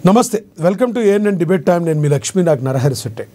నమస్తే, welcome to ANN debate time. నేను మీ లక్ష్మీ, నాకు నరహరి శెట్టి.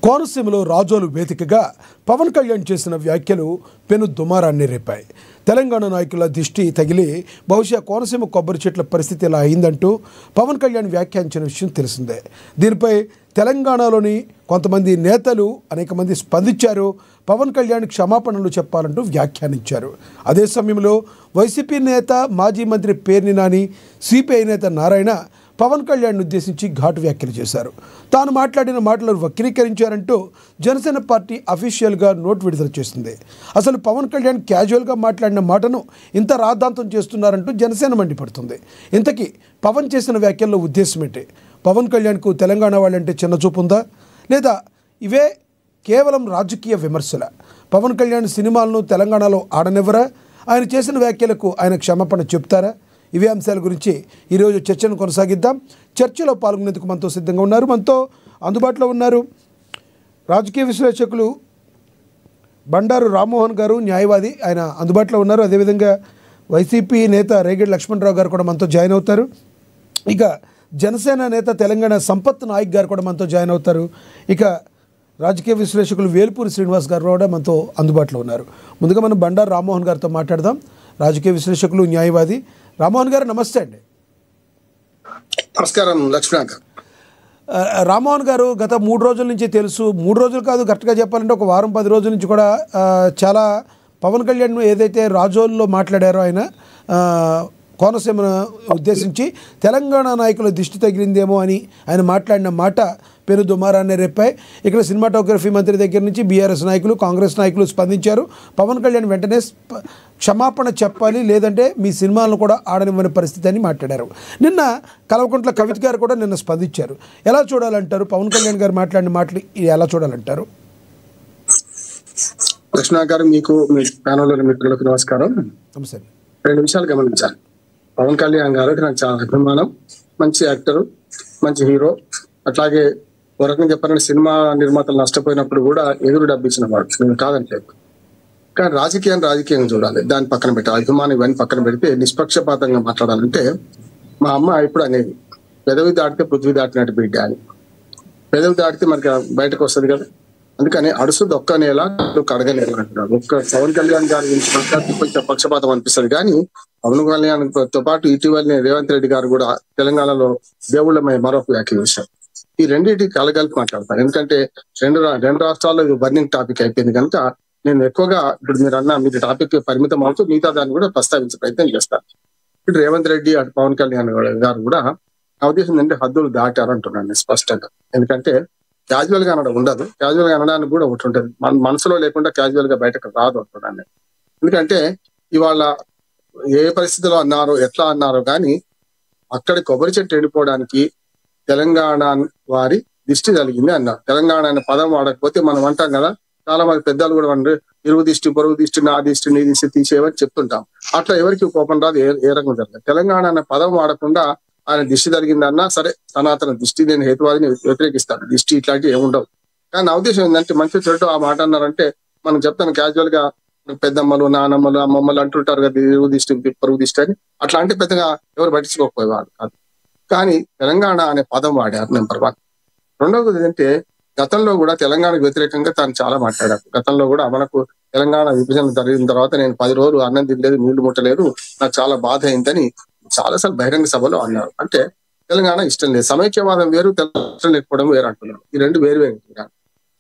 కోనసీమలో రాజోలు వేదికగా పవన్ కళ్యాణ్ చేసిన వ్యాఖ్యలు పెను దుమారాన్ని రేపాయి. తెలంగాణ నాయకుల దిష్టి తగిలి బహుశా కోనసీమ కొబ్బరి చెట్ల పరిస్థితి ఇలా అయిందంటూ పవన్ కళ్యాణ్ వ్యాఖ్యానించిన విషయం తెలిసిందే. దీనిపై తెలంగాణలోని కొంతమంది నేతలు అనేక మంది స్పందించారు. పవన్ కళ్యాణ్ క్షమాపణలు చెప్పాలంటూ వ్యాఖ్యానించారు. అదే సమయంలో వైసీపీ నేత మాజీ మంత్రి పేర్ని నాని, సిపిఐ నేత నారాయణ పవన్ కళ్యాణ్ ఉద్దేశించి ఘాటు వ్యాఖ్యలు చేశారు. తాను మాట్లాడిన మాటలను వక్రీకరించారంటూ జనసేన పార్టీ అఫీషియల్గా నోట్ విడుదల చేసింది. అసలు పవన్ కళ్యాణ్ క్యాజువల్గా మాట్లాడిన మాటను ఇంత రాద్ధాంతం చేస్తున్నారంటూ జనసేన మండిపడుతుంది. ఇంతకీ పవన్ చేసిన వ్యాఖ్యల్లో ఉద్దేశం ఏంటి? పవన్ కళ్యాణ్కు తెలంగాణ వాళ్ళంటే చిన్నచూపు ఉందా, లేదా ఇవే కేవలం రాజకీయ విమర్శల? పవన్ కళ్యాణ్ సినిమాలను తెలంగాణలో ఆడనివ్వరా? ఆయన చేసిన వ్యాఖ్యలకు ఆయన క్షమాపణ చెప్తారా? ఇవే అంశాల గురించి ఈరోజు చర్చను కొనసాగిద్దాం. చర్చలో పాల్గొనేందుకు మనతో సిద్ధంగా ఉన్నారు, మనతో అందుబాటులో ఉన్నారు రాజకీయ విశ్లేషకులు బండారు రామ్మోహన్ గారు, న్యాయవాది, ఆయన అందుబాటులో ఉన్నారు. అదేవిధంగా వైసీపీ నేత రేగడి లక్ష్మణరావు గారు కూడా మనతో జాయిన్ అవుతారు. ఇక జనసేన నేత తెలంగాణ సంపత్ నాయక్ గారు కూడా మనతో జాయిన్ అవుతారు. ఇక రాజకీయ విశ్లేషకులు వేల్పూరి శ్రీనివాస్ గారు కూడా మనతో అందుబాటులో ఉన్నారు. ముందుగా మనం బండారు రామ్మోహన్ గారితో మాట్లాడదాం. రాజకీయ విశ్లేషకులు, న్యాయవాది రామ్మోహన్ గారు, నమస్తే అండి. నమస్కారం లక్ష్మణ గారు. రామ్మోహన్ గారు, గత 3 రోజుల నుంచి తెలుసు, 3 రోజులు కాదు, కరెక్ట్గా చెప్పాలంటే ఒక వారం 10 రోజుల నుంచి కూడా చాలా పవన్ కళ్యాణ్ ఏదైతే రాజోల్లో మాట్లాడారో ఆయన కోనసీమను ఉద్దేశించి తెలంగాణ నాయకుల దిష్టి తగిలిందేమో అని ఆయన మాట్లాడిన మాట పెను దుమారాన్ని రేపాయి. ఇక్కడ సినిమాటోగ్రఫీ మంత్రి దగ్గర నుంచి బీఆర్ఎస్ నాయకులు, కాంగ్రెస్ నాయకులు స్పందించారు. పవన్ కళ్యాణ్ వెంటనే క్షమాపణ చెప్పాలి, లేదంటే మీ సినిమాలను కూడా ఆడనివ్వని పరిస్థితి అని మాట్లాడారు. నిన్న కల్వకుంట్ల కవిత గారు కూడా నిన్న స్పందించారు. ఎలా చూడాలంటారు పవన్ కళ్యాణ్ గారు మాట్లాడిన మాటలు? ఎలా చూడాలంటారు? లక్ష్మణ గారు, మీకు మీ ప్యానెల్లోని మిత్రులకు నమస్కారం. నమస్తే. 2 విషయాలు గమనించాలి. పవన్ కళ్యాణ్ గారు నాకు చాలా అభిమానం. మంచి యాక్టర్, మంచి హీరో. అట్లాగే ఒక రకంగా చెప్పాలంటే సినిమా నిర్మాతలు నష్టపోయినప్పుడు కూడా ఎదురు డబ్బిచ్చిన వాడు, నేను కాదంటలేదు. కానీ రాజకీయంగా చూడాలి, దాన్ని పక్కన పెట్టాలి. అభిమానం ఇవన్నీ పక్కన పెడితే నిష్పక్షపాతంగా మాట్లాడాలంటే, మా అమ్మ ఇప్పుడు అనేది పెదవి దాటితే పృథ్వీ దాటినట్టు బిడ్డ అని. పెదవి దాటితే మనకి బయటకు వస్తుంది కదా. అందుకని అడుసు దొక్కనేలా కడగనేలా అంటున్నాడు. ఒక్క పవన్ కళ్యాణ్ గారి గురించి మాట్లాడితే కొంచెం పక్షపాతం అనిపిస్తుంది. కానీ పవన్ కళ్యాణ్ తో పాటు ఇటీవలనే రేవంత్ రెడ్డి గారు కూడా తెలంగాణలో దేవుళ్ళమై మరొక వ్యాఖ్యలు చేశారు. ఈ రెండింటి కలగలిపి మాట్లాడతాను. ఎందుకంటే రెండు రాష్ట్రాల్లో ఇది బర్నింగ్ టాపిక్ అయిపోయింది కనుక నేను ఎక్కువగా ఇప్పుడు మీరు టాపిక్ పరిమితం అవుతూ మిగతా దాన్ని కూడా ప్రస్తావించే ప్రయత్నం చేస్తాను. ఇప్పుడు రేవంత్ రెడ్డి అటు పవన్ కళ్యాణ్ గారు కూడా నా ఉద్దేశం ఏంటంటే హద్దులు దాటారు అంటున్నాను స్పష్టంగా. ఎందుకంటే క్యాజువల్ గా అనడం ఉండదు, క్యాజువల్ గా అనడానికి కూడా ఒకటి ఉంటుంది. మన మనసులో లేకుండా క్యాజువల్ గా బయటకు రాదు అంటున్నాను. ఎందుకంటే ఇవాళ ఏ పరిస్థితిలో అన్నారో, ఎట్లా అన్నారో కానీ అక్కడి కొబ్బరి చెట్టు ఎండిపోవడానికి తెలంగాణ వారి దిష్టి కలిగింది అన్నారు. తెలంగాణ అనే పదం వాడకపోతే మనం అంటాం కదా, చాలా మంది పెద్దలు కూడా అంటే ఇరువు దిష్టి, పొరుగు దిష్టి, నా దిష్టి, నీ దిష్టి తీసేవని చెప్తుంటాం. అట్లా ఎవరికి కోపం రాదు, ఏ రకం జరగదు. తెలంగాణ అనే పదం వాడకుండా ఆయన దిష్టి జరిగిందన్నా సరే, సనాతన దిష్టి, నేను హేతువాదిని వ్యతిరేకిస్తాను, దిష్టి ఇట్లాంటివి ఏముండవు. కానీ నా ఉద్దేశం ఏంటంటే మంచి చెడు ఆ మాట అన్నారంటే మనం చెప్తాను క్యాజువల్ గా పెద్దమ్మలు, నానమ్మలు, అమ్మమ్మలు అంటుంటారు కదా, ఇరువు దిష్టి, పొరుగు దిష్టి అని. అట్లా అంటే పెద్దగా ఎవరు పట్టించుకోకపోయేవాడు కాదు. కానీ తెలంగాణ అనే పదం వాడారు, నెంబర్ 1. రెండవది ఏంటంటే గతంలో కూడా తెలంగాణకు వ్యతిరేకంగా తాను చాలా మాట్లాడారు. గతంలో కూడా మనకు తెలంగాణ విభజన జరిగిన తర్వాత నేను 10 రోజులు అన్నం తినలేదు, నీళ్లు ముట్టలేదు, నాకు చాలా బాధ అయిందని చాలాసార్లు బహిరంగ సభలో అన్నారు. అంటే తెలంగాణ ఇష్టం లేదు. సమైక్యవాదం వేరు, తెలంగాణ లేకపోవడం వేరు అంటున్నారు. ఈ రెండు వేరు.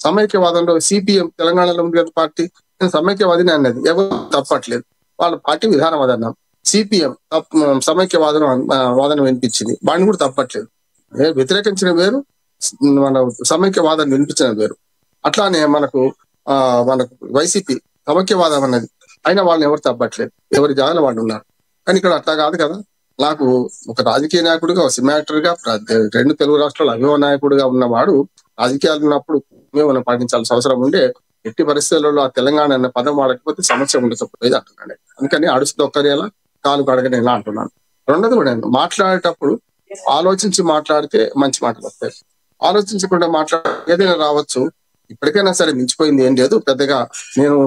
సమైక్యవాదంలో సిపిఎం తెలంగాణలో ఉంది కదా పార్టీ, నేను సమైక్యవాదిని అన్నది ఎవరు తప్పట్లేదు, వాళ్ళ పార్టీ విధానం అది అన్నాం. సిపిఎం సమైక్యవాదం వాదన వినిపించింది, వాడిని కూడా తప్పట్లేదు. వ్యతిరేకించిన వేరు, మన సమైక్యవాదాన్ని వినిపించిన వేరు. అట్లానే మనకు వైసీపీ సమైక్యవాదం అన్నది, అయినా వాళ్ళని ఎవరు తప్పట్లేదు, ఎవరి జాగాలో వాళ్ళు ఉన్నారు. కానీ ఇక్కడ అట్లా కాదు కదా. నాకు ఒక రాజకీయ నాయకుడిగా, ఒక సినిమా యాక్టర్ గా, 2 తెలుగు రాష్ట్రాల అభిమాన నాయకుడిగా ఉన్నవాడు రాజకీయాలు ఉన్నప్పుడు మేము పాటించాల్సిన అవసరం ఉండే. ఎట్టి పరిస్థితులలో ఆ తెలంగాణ అనే పదం వాడకపోతే సమస్య ఉండకపోయేది అంటున్నాను. అందుకని అడుసు దొక్కనేలా, కాలు కడగనేలా అంటున్నాను. రెండోది కూడా మాట్లాడేటప్పుడు ఆలోచించి మాట్లాడితే మంచి మాటలు వస్తాయి. ఆలోచించకుండా ఏదైనా రావచ్చు. ఇప్పటికైనా సరే మించిపోయింది ఏం లేదు. పెద్దగా నేను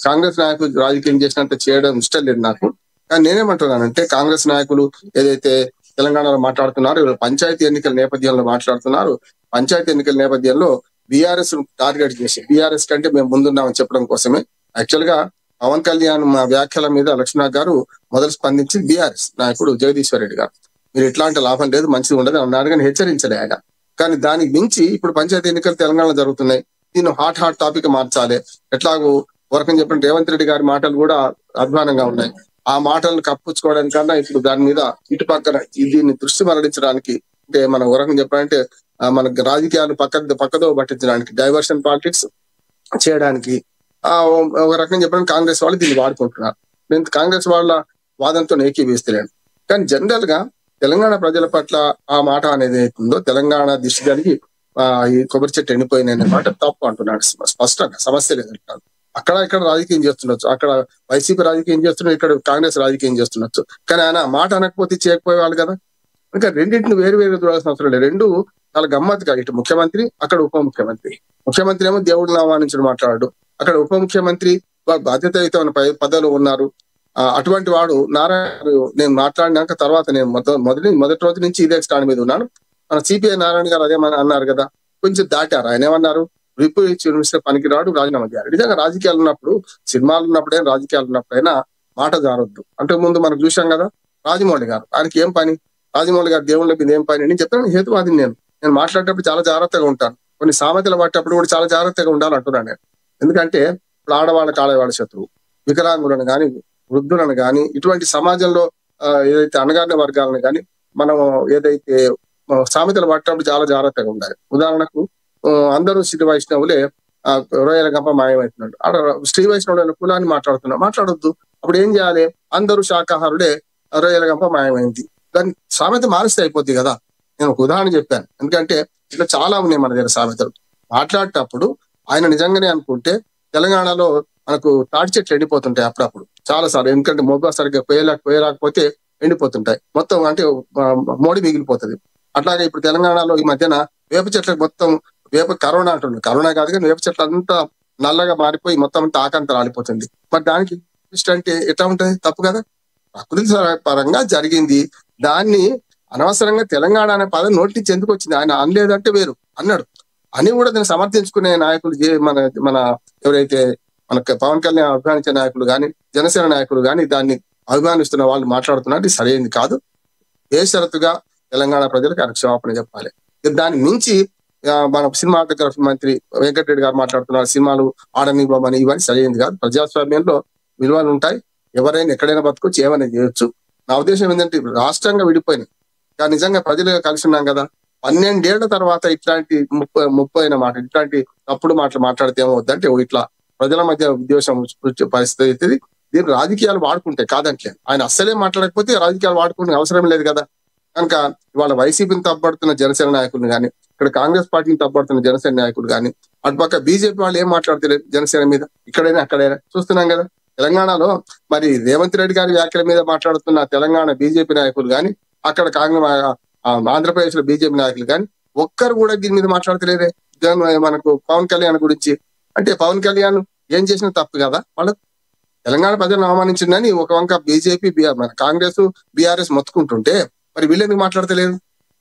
కాంగ్రెస్ నాయకులు రాజకీయం చేసినంత చేయడం ఇష్టం లేదు నాకు. కానీ నేనేమంటున్నానంటే కాంగ్రెస్ నాయకులు ఏదైతే తెలంగాణలో మాట్లాడుతున్నారు. పంచాయతీ ఎన్నికల నేపథ్యంలో మాట్లాడుతున్నారు. పంచాయతీ ఎన్నికల నేపథ్యంలో బీఆర్ఎస్ టార్గెట్ చేసి బీఆర్ఎస్ కంటే మేము ముందున్నామని చెప్పడం కోసమే యాక్చువల్ గా పవన్ కళ్యాణ్ మా వ్యాఖ్యల మీద లక్ష్మణ్ గారు మొదలు స్పందించి బీఆర్ఎస్ నాయకుడు జగదీశ్వర్ రెడ్డి గారు మీరు ఎట్లాంటి లాభం లేదు మంచిది ఉండదు అన్నాడు, కానీ హెచ్చరించలే ఆయన. కానీ దానికి మించి ఇప్పుడు పంచాయతీ ఎన్నికలు తెలంగాణలో జరుగుతున్నాయి. దీన్ని హాట్ టాపిక్ మార్చాలి. ఎట్లాగో వరకని చెప్పిన రేవంత్ రెడ్డి గారి మాటలు కూడా అభిమానంగా ఉన్నాయి. ఆ మాటలను కప్పుచ్చుకోవడానికన్నా ఇప్పుడు దాని మీద ఇటు పక్కన దీన్ని దృష్టి మరలించడానికి అంటే మన వరకని చెప్పాలంటే మన రాజకీయాలు పక్కదో పట్టించడానికి డైవర్షన్ పాలిటిక్స్ చేయడానికి ఒక రకంగా చెప్పడానికి కాంగ్రెస్ వాళ్ళు దీన్ని వాడుకుంటున్నారు. నేను కాంగ్రెస్ వాళ్ళ వాదంతో ఏకీభవిస్తలేను. కానీ జనరల్ గా తెలంగాణ ప్రజల పట్ల ఆ మాట అనేది అవుతుందో తెలంగాణ దిష్టి జరిగి ఈ కొబ్బరి చెట్టు ఎండిపోయిన మాట తప్పు అంటున్నాడు స్పష్టంగా. సమస్య లేదంటున్నాడు. అక్కడ ఇక్కడ రాజకీయం చేస్తుండొచ్చు, అక్కడ వైసీపీ రాజకీయం చేస్తున్నారు, ఇక్కడ కాంగ్రెస్ రాజకీయం చేస్తుండొచ్చు. కానీ ఆయన మాట అనకపోతే చేయకపోయేవాళ్ళు కదా. ఇంకా రెండింటిని వేరు చూడాల్సిన అవసరం లేదు. రెండు చాలా గమ్మత్తుగా ఇటు ముఖ్యమంత్రి అక్కడ ఉప ముఖ్యమంత్రి. ముఖ్యమంత్రి ఏమో దేవుడిని ఆహ్వానించి మాట్లాడు, అక్కడ ఉప ముఖ్యమంత్రి బాధ్యతాయుతమైన పదవిలో ఉన్నారు. అటువంటి వాడు నారాయణ నేను మాట్లాడినాక తర్వాత నేను మొదటి రోజు నుంచి ఇదే స్టాండ్ మీద ఉన్నాను. మన సిపిఐ నారాయణ గారు అదేమని అన్నారు కదా, కొంచెం దాటారు. ఆయన ఏమన్నారు, విప్పు ఇచ్చి పనికిరాడు రాజీనామా చేయాలి. నిజంగా రాజకీయాలు ఉన్నప్పుడు సినిమాలు ఉన్నప్పుడైనా రాజకీయాలు ఉన్నప్పుడైనా మాట జారొద్దు. అంటే ముందు మనం చూసాం కదా రాజమౌళి గారు, ఆయనకి ఏం పని, రాజమౌళి గారు దేవుళ్ళ మీద ఏం పని. నేను చెప్తాను హేతువాదిని. నేను మాట్లాడేటప్పుడు చాలా జాగ్రత్తగా ఉంటాను. కొన్ని సామెతలు పట్టేటప్పుడు కూడా చాలా జాగ్రత్తగా ఉండాలంటున్నాను నేను. ఎందుకంటే ఇప్పుడు ఆడవాళ్ళ శత్రువు, వికలాంగులను కానీ వృద్ధులను కానీ ఇటువంటి సమాజంలో ఏదైతే అణగారిన వర్గాలను కానీ మనం ఏదైతే సామెతలు పట్టేటప్పుడు చాలా జాగ్రత్తగా ఉండాలి. ఉదాహరణకు అందరూ శ్రీ వైష్ణవులే రొయ్యల గంప మాయమవుతున్నాడు. శ్రీ వైష్ణవుల కులాన్ని మాట్లాడొద్దు. అప్పుడు ఏం చేయాలి, అందరూ శాకాహారులే రొయ్యల గంప మాయమైంది. దాన్ని సామెత మారిస్తే అయిపోద్ది కదా. నేను ఒక ఉదాహరణ చెప్పాను. ఎందుకంటే ఇట్లా చాలా ఉన్నాయి మన దగ్గర సామెతలు. మాట్లాడేటప్పుడు ఆయన నిజంగానే అనుకుంటే తెలంగాణలో మనకు తాటి చెట్లు ఎండిపోతుంటాయి అప్పుడప్పుడు చాలా సార్లు. ఎందుకంటే మొగ్గ సరిగ్గా కోయలేకపోతే ఎండిపోతుంటాయి మొత్తం, అంటే మోడి మిగిలిపోతుంది. అట్లాగే ఇప్పుడు తెలంగాణలో ఈ మధ్యన వేప చెట్లకు మొత్తం కరోనా అంటుంది. కరోనా కాదు కానీ వేప చెట్లు అంతా నల్లగా మారిపోయి మొత్తం అంతా ఆకంతా రాలిపోతుంది. మరి దానికి అంటే ఎట్లా ఉంటుంది, తప్పు కదా. ప్రకృతి పరంగా జరిగింది. దాన్ని అనవసరంగా తెలంగాణ అనే పదం నోటి నుంచి ఎందుకు వచ్చింది, ఆయన అనలేదంటే వేరు అన్నాడు అని కూడా దాన్ని సమర్థించుకునే నాయకులు మన ఎవరైతే మనకు పవన్ కళ్యాణ్ అభిమానించే నాయకులు కానీ జనసేన నాయకులు కానీ దాన్ని అభిమానిస్తున్న వాళ్ళు మాట్లాడుతున్నారు. సరైనది కాదు. బేషరతుగా తెలంగాణ ప్రజలకు ఆయన క్షమాపణ చెప్పాలి. దాన్ని మించి మన సినిమాటోగ్రఫీ మంత్రి వెంకటరెడ్డి గారు మాట్లాడుతున్నారు సినిమాలు ఆడనివ్వమని, ఇవన్నీ సరైనది కాదు. ప్రజాస్వామ్యంలో విలువలు ఉంటాయి. ఎవరైనా ఎక్కడైనా బతుకొచ్చి ఏమైనా చేయొచ్చు. నా ఉద్దేశం ఏంటంటే రాష్ట్రంగా విడిపోయినాయి కానీ నిజంగా ప్రజలుగా కలిసి ఉన్నాం కదా. 12 ఏళ్ల తర్వాత ఇట్లాంటి ముప్పు అయిన మాట, ఇట్లాంటి తప్పుడు మాటలు మాట్లాడితే ఏమవుద్దంటే ఇట్లా ప్రజల మధ్య ఉద్దేశం పరిస్థితి అవుతుంది. దీన్ని రాజకీయాలు వాడుకుంటాయి కాదంటే. ఆయన అస్సలే మాట్లాడకపోతే రాజకీయాలు వాడుకునే అవసరం లేదు కదా. కనుక ఇవాళ వైసీపీని తప్పబడుతున్న జనసేన నాయకులు కానీ ఇక్కడ కాంగ్రెస్ పార్టీని తప్పబడుతున్న జనసేన నాయకులు కానీ అటుపక్క బీజేపీ వాళ్ళు ఏం మాట్లాడతలేదు జనసేన మీద. ఇక్కడైనా అక్కడైనా చూస్తున్నాం కదా. తెలంగాణలో మరి రేవంత్ రెడ్డి గారి వ్యాఖ్యల మీద మాట్లాడుతున్న తెలంగాణ బీజేపీ నాయకులు కానీ అక్కడ కాంగ్రెస్ ఆంధ్రప్రదేశ్ లో బీజేపీ నాయకులు కానీ ఒక్కరు కూడా దీని మీద మాట్లాడతలేదే. మనకు పవన్ కళ్యాణ్ గురించి అంటే పవన్ కళ్యాణ్ ఏం చేసినా తప్పు కదా. వాళ్ళ తెలంగాణ ప్రజలను అవమానించిందని ఒక వంక బీజేపీ మన కాంగ్రెస్ బీఆర్ఎస్ మొత్తుకుంటుంటే మరి వీళ్ళెందుకు మాట్లాడతలేదు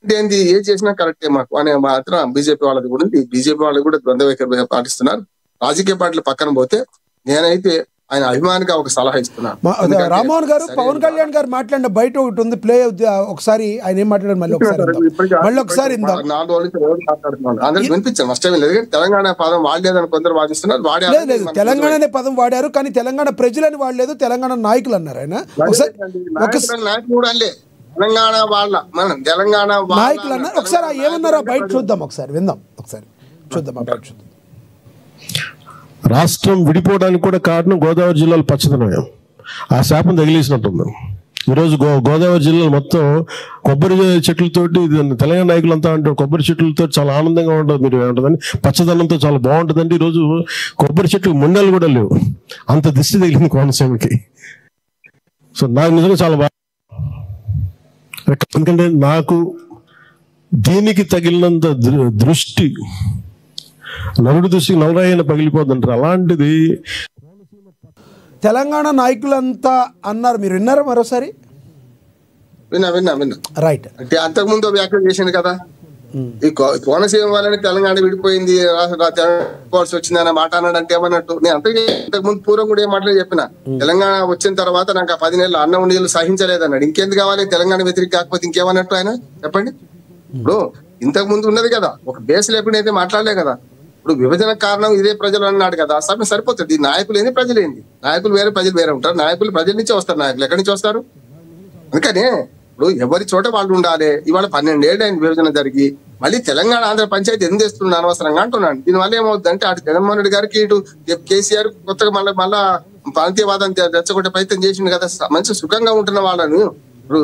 అంటే ఏంది, ఏం చేసినా కరెక్టే మాకు అనే మాత్రం బీజేపీ వాళ్ళది కూడా ఉంది. బీజేపీ వాళ్ళు కూడా ద్వంద్వ వైఖరి పాటిస్తున్నారు. రాజకీయ పార్టీలు పక్కన పోతే నేనైతే ఆయన అభిమానిగా ఒక సలహా ఇస్తున్నాను. రామ్మోహన్ గారు, పవన్ కళ్యాణ్ గారు మాట్లాడిన బయట ఒకటి ఉంది, ప్లే ఒకసారి ఆయన ఏం మాట్లాడారు మళ్ళీ ఒకసారి 4 రోజుల నుంచి రోజు మాట్లాడుతున్నాను. అందరికి వినిపించాను. నష్టమే లేదు. తెలంగాణ పదం వాడలేదని కొందరు వాదిస్తున్నారు. లేదు, తెలంగాణ అనే పదం వాడారు కానీ తెలంగాణ ప్రజలని వాడలేదు, తెలంగాణ నాయకులు అన్నారు ఆయన. నాయకులు కూడా అనలే, తెలంగాణ వాళ్ళ మనం తెలంగాణ నాయకులు అన్నారు. ఒకసారి ఏమన్నారో బయట చూద్దాం, ఒకసారి విందాం, ఒకసారి చూద్దాం బయట చూద్దాం. రాష్ట్రం విడిపోవడానికి కూడా కారణం గోదావరి జిల్లాలో పచ్చదనమే. ఆ శాపం తగిలేసినట్టుంది. ఈరోజు గోదావరి జిల్లాలో మొత్తం కొబ్బరి చెట్లతోటి తెలంగాణ నాయకులంతా అంటారు కొబ్బరి చెట్లతో చాలా ఆనందంగా ఉంటుంది, మీరు ఏమంటుందని పచ్చదనంతో చాలా బాగుంటుందండి. ఈరోజు కొబ్బరి చెట్లు ముండలు కూడా లేవు, అంత దిష్టి తగిలింది కోనసీమకి. సో నాకు నిజంగా చాలా బాగా, ఎందుకంటే నాకు దీనికి తగిలినంత దృష్టి నలుడు దృష్టికి నవరాయన పగిలిపోతుంటారు. అలాంటిది తెలంగాణ నాయకులంతా అన్నారు. మీరు విన్నారా మరోసారి? విన్నా రైట్. అంటే అంతకుముందు వ్యాఖ్యలు చేసింది కదా, ఈ కోనసీమ వాళ్ళని తెలంగాణ విడిపోయింది తెలంగాణ వచ్చింది అన్న మాట అన్నాడంటే ఏమన్నట్టు. నేను అంతకుముందు పూర్వం కూడా ఏం మాటలు చెప్పిన, తెలంగాణ వచ్చిన తర్వాత నాకు ఆ 10 నెలలు అన్నం నీళ్ళు సహించలేదన్నాడు. ఇంకెందుకు కావాలి తెలంగాణ వ్యతిరేక కాకపోతే ఇంకేమన్నట్టు ఆయన చెప్పండి. ఇప్పుడు ఇంతకు ముందు ఉన్నది కదా, ఒక బేస్ లేకుండా అయితే మాట్లాడలే కదా. ఇప్పుడు విభజన కారణం ఇదే ప్రజలు అన్నాడు కదా, సమయం సరిపోతుంది. ఈ నాయకులు ఏంది ప్రజలు ఏంది, నాయకులు వేరే ప్రజలు వేరే ఉంటారు. నాయకులు ప్రజల నుంచే వస్తారు, నాయకులు ఎక్కడి నుంచి వస్తారు? అందుకనే ఇప్పుడు ఎవరి చోట వాళ్ళు ఉండాలి. ఇవాళ 12 ఏళ్ళు అయిన విభజన జరిగి మళ్ళీ తెలంగాణ ఆంధ్ర పంచాయతీ ఎందుకు తెస్తున్నాను అనవసరంగా అంటున్నాను. దీనివల్ల ఏమవుతుందంటే అటు జగన్మోహన్ రెడ్డి గారికి ఇటు కేసీఆర్ కొత్తగా మళ్ళా ప్రాంతీయవాదం రెచ్చగొట్టే ప్రయత్నం చేసింది కదా. మంచి సుఖంగా ఉంటున్న వాళ్ళను ఇప్పుడు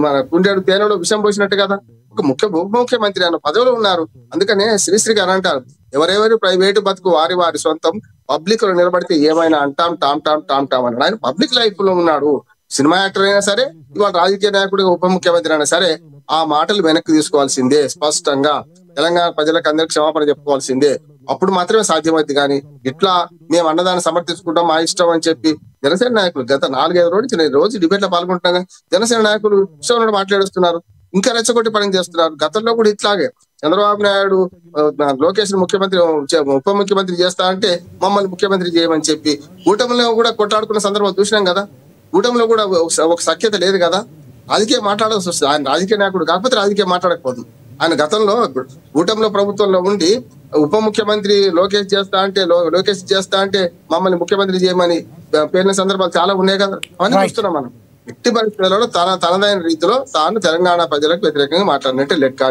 మన కుండేడు తేనెలో విషం పోసినట్టు కదా. ఒక ఉప ముఖ్యమంత్రి అన్న పదవులు ఉన్నారు. అందుకనే శ్రీశ్రీ గారు అంటారు, ఎవరెవరు ప్రైవేటు బతుకు వారి వారి సొంతం, పబ్లిక్ లో నిలబడితే ఏమైనా అంటాం టామ్ అన్నాడు. ఆయన పబ్లిక్ లైఫ్ లో ఉన్నాడు. సినిమా యాక్టర్ అయినా సరే, ఇవాళ రాజకీయ నాయకుడిగా ఉప ముఖ్యమంత్రి అయినా సరే ఆ మాటలు వెనక్కి తీసుకోవాల్సిందే. స్పష్టంగా తెలంగాణ ప్రజలకు అందరికి క్షమాపణ చెప్పుకోవాల్సిందే. అప్పుడు మాత్రమే సాధ్యమైంది. కానీ ఇట్లా మేము అన్నదాన్ని సమర్థించుకుంటాం మా ఇష్టం అని చెప్పి జనసేన నాయకులు గత 4-5 రోజులు రోజు డిబేట్ లో పాల్గొంటున్నాగా జనసేన నాయకులు ఇష్టం మాట్లాడుతున్నారు, ఇంకా రెచ్చగొట్టి పని చేస్తున్నారు. గతంలో కూడా ఇట్లాగే చంద్రబాబు నాయుడు లోకేష్ ముఖ్యమంత్రి ఉప ముఖ్యమంత్రి చేస్తా అంటే మమ్మల్ని ముఖ్యమంత్రి చేయమని చెప్పి కూటమిలో కూడా కొట్లాడుకున్న సందర్భం చూసినాం కదా. కూటమిలో కూడా ఒక సఖ్యత లేదు కదా. రాజకీయ మాట్లాడాల్సి వస్తుంది. ఆయన రాజకీయ నాయకుడు కాకపోతే రాజకీయం మాట్లాడకపోతుంది. ఆయన గతంలో కూటమిలో ప్రభుత్వంలో ఉండి ఉప ముఖ్యమంత్రి లోకేష్ చేస్తా అంటే మమ్మల్ని ముఖ్యమంత్రి చేయమని పేర్ల సందర్భాలు చాలా ఉన్నాయి కదా. అవన్నీ చూస్తున్నాం మనం. ఎట్టి పరిస్థితులలో తనదైన రీతిలో తాను తెలంగాణ ప్రజలకు వ్యతిరేకంగా మాట్లాడినట్టే లెక్క.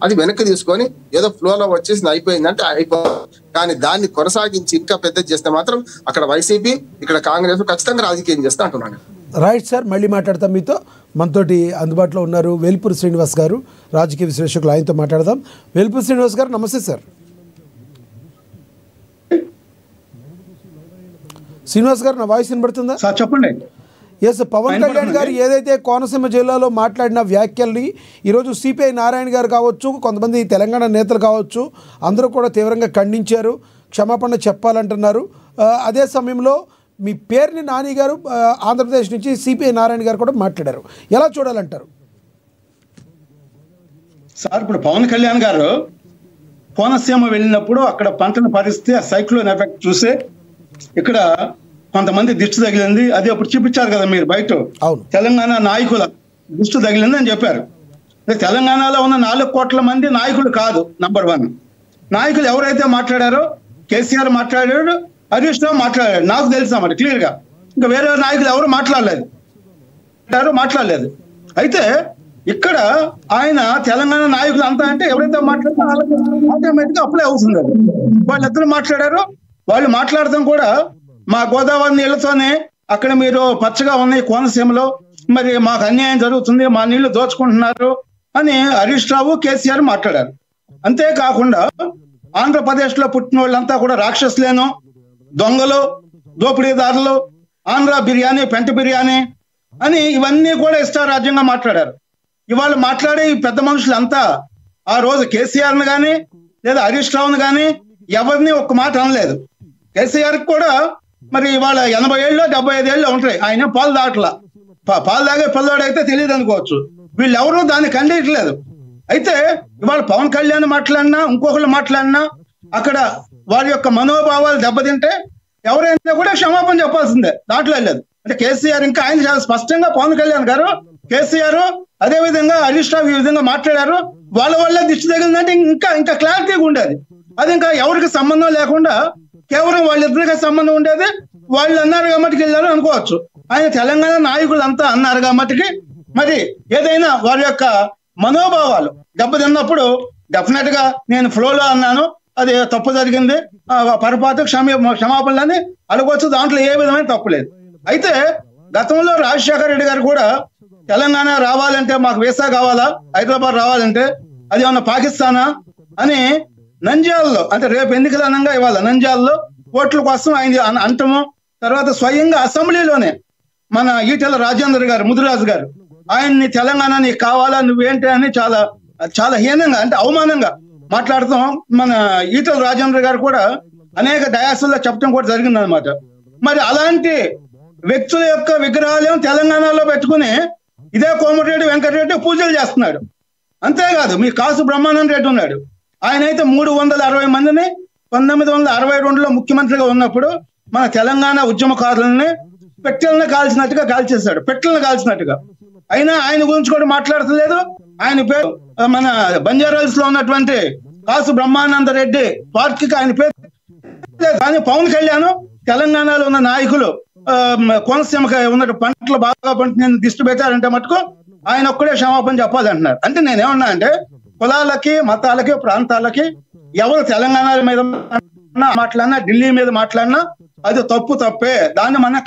అది వెనక్కి తీసుకొని ఏదో ఫ్లోలో వచ్చేసి అయిపోయిందంటే అయిపోయింది. కానీ దాన్ని కొనసాగించి ఇంకా పెద్ద చేస్తే మాత్రం అక్కడ వైసీపీ, ఇక్కడ కాంగ్రెస్ ఖచ్చితంగా రాజకీయం చేస్తా అంటున్నాను. రైట్ సార్, మళ్ళీ మాట్లాడతాం మీతో. మనతోటి అందుబాటులో ఉన్నారు వేల్పూరి శ్రీనివాస్ గారు, రాజకీయ విశ్లేషకులు. ఆయనతో మాట్లాడదాం. వేల్పూరి శ్రీనివాస్ గారు నమస్తే సార్. శ్రీనివాస్ గారు, నా వాయిస్ వినబడుతుందా సార్? చెప్పండి. ఎస్, పవన్ కళ్యాణ్ గారు ఏదైతే కోనసీమ జిల్లాలో మాట్లాడిన వ్యాఖ్యల్ని ఈరోజు సిపిఐ నారాయణ గారు కావచ్చు, కొంతమంది తెలంగాణ నేతలు కావచ్చు, అందరూ కూడా తీవ్రంగా ఖండించారు, క్షమాపణ చెప్పాలంటున్నారు. అదే సమయంలో మీ పేరుని నాని గారు ఆంధ్రప్రదేశ్ నుంచి సిపిఐ నారాయణ గారు కూడా మాట్లాడారు. ఎలా చూడాలంటారు సార్? ఇప్పుడు పవన్ కళ్యాణ్ గారు కోనసీమ వెళ్ళినప్పుడు అక్కడ పంటల పరిస్థితి, ఆ సైక్లోన్ ఎఫెక్ట్ చూసి ఇక్కడ కొంతమంది దిష్టి తగిలింది. అది అప్పుడు చూపించారు కదా మీరు బయట. తెలంగాణ నాయకుల దిష్టి తగిలింది అని చెప్పారు. తెలంగాణలో ఉన్న 4 కోట్ల మంది నాయకులు కాదు. నంబర్ 1 నాయకులు ఎవరైతే మాట్లాడారో, కేసీఆర్ మాట్లాడాడు, హరీష్ రావు మాట్లాడాడు, నాకు తెలుసా మరి క్లియర్ గా. ఇంకా వేరే నాయకులు ఎవరు మాట్లాడలేదు. అయితే ఇక్కడ ఆయన తెలంగాణ నాయకులు అంతా అంటే ఎవరైతే మాట్లాడినా వాళ్ళకి ఆటోమేటిక్ గా అప్లై అవుతుంది. వాళ్ళిద్దరు మాట్లాడారు. వాళ్ళు మాట్లాడటం కూడా మా గోదావరి నీళ్లతోనే అక్కడ మీరు పచ్చగా ఉన్నాయి కోనసీమలో, మరి మాకు అన్యాయం జరుగుతుంది, మా నీళ్లు దోచుకుంటున్నారు అని హరీష్ రావు, కేసీఆర్ మాట్లాడారు. అంతేకాకుండా ఆంధ్రప్రదేశ్ లో పుట్టిన వాళ్ళంతా కూడా రాక్షసులేను, దొంగలు, దోపిడీదారులు, ఆంధ్ర బిర్యానీ, పెంట బిర్యానీ అని ఇవన్నీ కూడా ఇష్టారాజ్యంగా మాట్లాడారు. ఇవాళ మాట్లాడే ఈ పెద్ద మనుషులంతా ఆ రోజు కేసీఆర్ని కానీ లేదా హరీష్ రావుని కానీ ఎవరిని ఒక్క మాట అనలేదు. కేసీఆర్ కూడా మరి ఇవాళ 80 ఏళ్ళు 75 ఏళ్ళు ఉంటాయి. ఆయన పాలు తాగే పిల్లోడైతే తెలియదు అనుకోవచ్చు. వీళ్ళెవరూ దాన్ని ఖండించలేదు. అయితే ఇవాళ పవన్ కళ్యాణ్ మాట్లాడినా, ఇంకొకళ్ళు మాట్లాడినా అక్కడ వారి యొక్క మనోభావాలు దెబ్బతింటే ఎవరైనా కూడా క్షమాపణ చెప్పాల్సిందే, దాంట్లో లేదు. అంటే కేసీఆర్ ఇంకా ఆయన చాలా స్పష్టంగా పవన్ కళ్యాణ్ గారు, కేసీఆర్ అదే విధంగా హరీష్ రావు ఈ విధంగా మాట్లాడారు. వాళ్ళ వల్ల దిష్టి తగిలిందంటే ఇంకా క్లారిటీగా ఉండేది. అది ఇంకా ఎవరికి సంబంధం లేకుండా కేవలం వాళ్ళిద్దరికీ సంబంధం ఉండేది. వాళ్ళు అన్నారు కాబట్టి వెళ్ళారు అనుకోవచ్చు. ఆయన తెలంగాణ నాయకులు అంతా అన్నారు కాబట్టి మరి ఏదైనా వారి యొక్క మనోభావాలు దెబ్బతిన్నప్పుడు డెఫినెట్ గా నేను ఫ్లోలో అన్నాను, అది తప్పు జరిగింది, పొరపాటు క్షమాపణలని అడగవచ్చు. దాంట్లో ఏ విధమైన తప్పు లేదు. అయితే గతంలో రాజశేఖర రెడ్డి గారు కూడా తెలంగాణ రావాలంటే మాకు వీసా కావాలా, హైదరాబాద్ రావాలంటే అది ఏమన్నా పాకిస్తానా అని నంద్యాలలో, అంటే రేపు ఎన్నికల అనంగా ఇవాళ నంద్యాలలో ఓట్ల కోసం ఆయన అంటము. తర్వాత స్వయంగా అసెంబ్లీలోనే మన ఈటెల రాజేందర్ గారు, ముదిరాజు గారు, ఆయన్ని తెలంగాణ నీకు కావాలా, నువ్వేంటి అని చాలా చాలా హీనంగా, అంటే అవమానంగా మాట్లాడతాం. మన ఈటెల రాజేంద్ర గారు కూడా అనేక డయాసుల్లో చెప్పడం కూడా జరిగింది అనమాట. మరి అలాంటి వ్యక్తుల యొక్క విగ్రహాలు తెలంగాణలో పెట్టుకుని ఇదే కోమటిరెడ్డి వెంకటరెడ్డి పూజలు చేస్తున్నాడు. అంతేకాదు మీ కాసు బ్రహ్మానంద రెడ్డి ఉన్నాడు. ఆయన అయితే 360 మందిని 1962లో ముఖ్యమంత్రిగా ఉన్నప్పుడు మన తెలంగాణ ఉద్యమకారులని పెట్టెలను కాల్చినట్టుగా కాల్చేశాడు, పెట్టెలను కాల్చినట్టుగా. అయినా ఆయన గురించి కూడా మాట్లాడతలేదు. ఆయన పేరు మన బంజారాల్స్ లో ఉన్నటువంటి కాసు బ్రహ్మానంద రెడ్డి పార్క్ కి ఆయన పేరు. కానీ పవన్ కళ్యాణ్ తెలంగాణలో ఉన్న నాయకులు కోనసీమకి ఉన్న పంటలు బాగా పంట దిష్టి పెట్టారంటే మటుకు ఆయన ఒక్కడే క్షమాపణ చెప్పాలంటున్నారు. అంటే నేనేమన్నా అంటే కులాలకి మతాలకి ప్రాంతాలకి ఎవరు తెలంగాణ మీద మాట్లాడినా ఢిల్లీ మీద మాట్లాడినా అది తప్పే. దాన్ని మనం